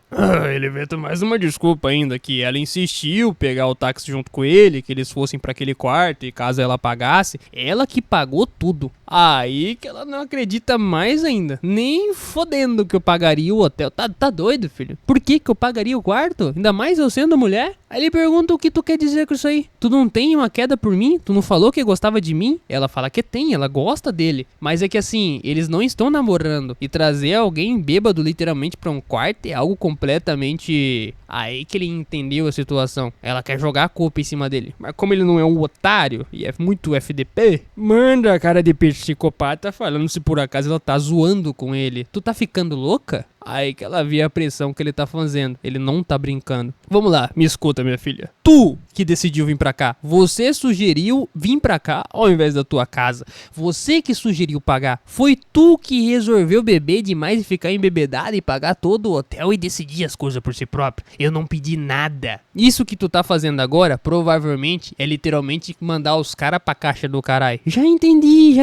Ele inventa mais uma desculpa ainda, que ela insistiu pegar o táxi junto com ele, que eles fossem pra aquele quarto e caso ela pagasse, ela que pagou tudo. Aí que ela não acredita mais ainda. Nem fodendo que eu pagaria o hotel. Tá doido, filho? Por que eu pagaria o quarto? Ainda mais eu sendo mulher? Aí ele pergunta o que tu quer dizer com isso aí. Tu não tem uma queda por mim? Tu não falou que gostava de mim? Ela fala que tem, ela gosta dele. Mas é que assim, eles não estão namorando. E trazer alguém bêbado literalmente pra um quarto é algo completamente... Aí que ele entendeu a situação. Ela quer jogar a culpa em cima dele. Mas como ele não é um otário e é muito FDP, manda a cara de psicopata falando se por acaso ela tá zoando com ele. Tu tá ficando louca? Aí que ela vê a pressão que ele tá fazendo. Ele não tá brincando. Vamos lá, me escuta, minha filha. Tu que decidiu vir pra cá. Você sugeriu vir pra cá ao invés da tua casa. Você que sugeriu pagar. Foi tu que resolveu beber demais e ficar embebedada e pagar todo o hotel e decidir as coisas por si próprio. Eu não pedi nada. Isso que tu tá fazendo agora, provavelmente, é literalmente mandar os caras pra caixa do caralho. Já entendi.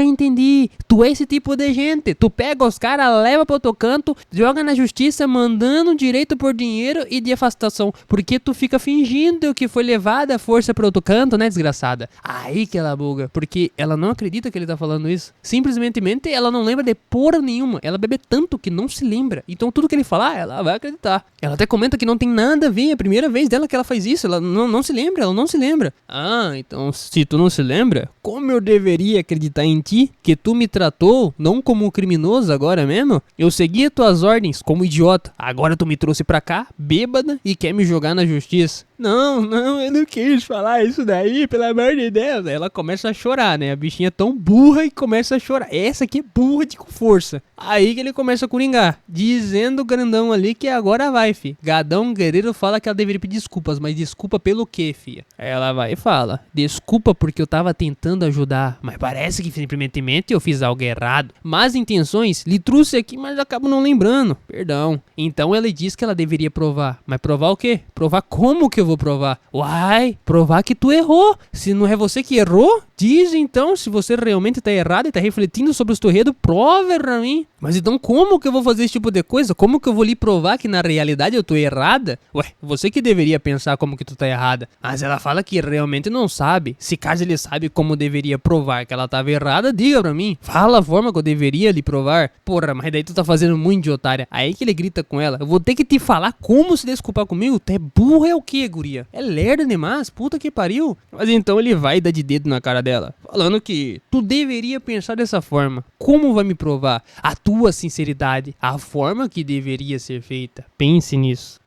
Tu é esse tipo de gente. Tu pega os caras, leva pro outro canto, joga na justiça, mandando direito por dinheiro e de afastação. Porque tu fica fingindo que foi levada a força pro outro canto, né, desgraçada? Aí que ela buga. Porque ela não acredita que ele tá falando isso. Simplesmente ela não lembra de porra nenhuma. Ela bebe tanto que não se lembra. Então tudo que ele falar, ela vai acreditar. Ela até comenta que não tem nada a ver. É a primeira vez dela que ela faz isso. Ela não se lembra, ela não se lembra. Ah, então se tu não se lembra, como eu deveria acreditar em ti? Que tu me tratou não como um criminoso agora mesmo? Eu segui as tuas ordens como idiota. Agora tu me trouxe pra cá, bêbada, e quer me jogar na justiça. Não, eu não quis falar isso daí, pelo amor de Deus. Aí ela começa a chorar, né? A bichinha é tão burra e começa a chorar. Essa aqui é burra de força. Aí que ele começa a coringar, dizendo o grandão ali que agora vai, fi. Gadão Guerreiro fala que ela deveria pedir desculpas, mas desculpa pelo quê, fia? Aí ela vai e fala, desculpa porque eu tava tentando ajudar, mas parece que simplesmente eu fiz algo errado. Más intenções lhe trouxe aqui, mas acabo não lembrando. Perdão. Então ela diz que ela deveria provar. Mas provar o quê? Provar como que eu vou vou provar? Uai, provar que tu errou. Se não é você que errou, diz então se você realmente tá errado e tá refletindo sobre o teu enredo, prova pra mim. Mas então como que eu vou fazer esse tipo de coisa? Como que eu vou lhe provar que na realidade eu tô errada? Ué, você que deveria pensar como que tu tá errada. Mas ela fala que realmente não sabe. Se caso ele sabe como deveria provar que ela tava errada, diga pra mim. Fala a forma que eu deveria lhe provar. Porra, mas daí tu tá fazendo muito de otária. Aí que ele grita com ela. Eu vou ter que te falar como se desculpar comigo? Tu é burro é o que, guria? É lerda demais, puta que pariu. Mas então ele vai dar de dedo na cara dela, falando que tu deveria pensar dessa forma. Como vai me provar a tua sinceridade? A forma que deveria ser feita. Pense nisso.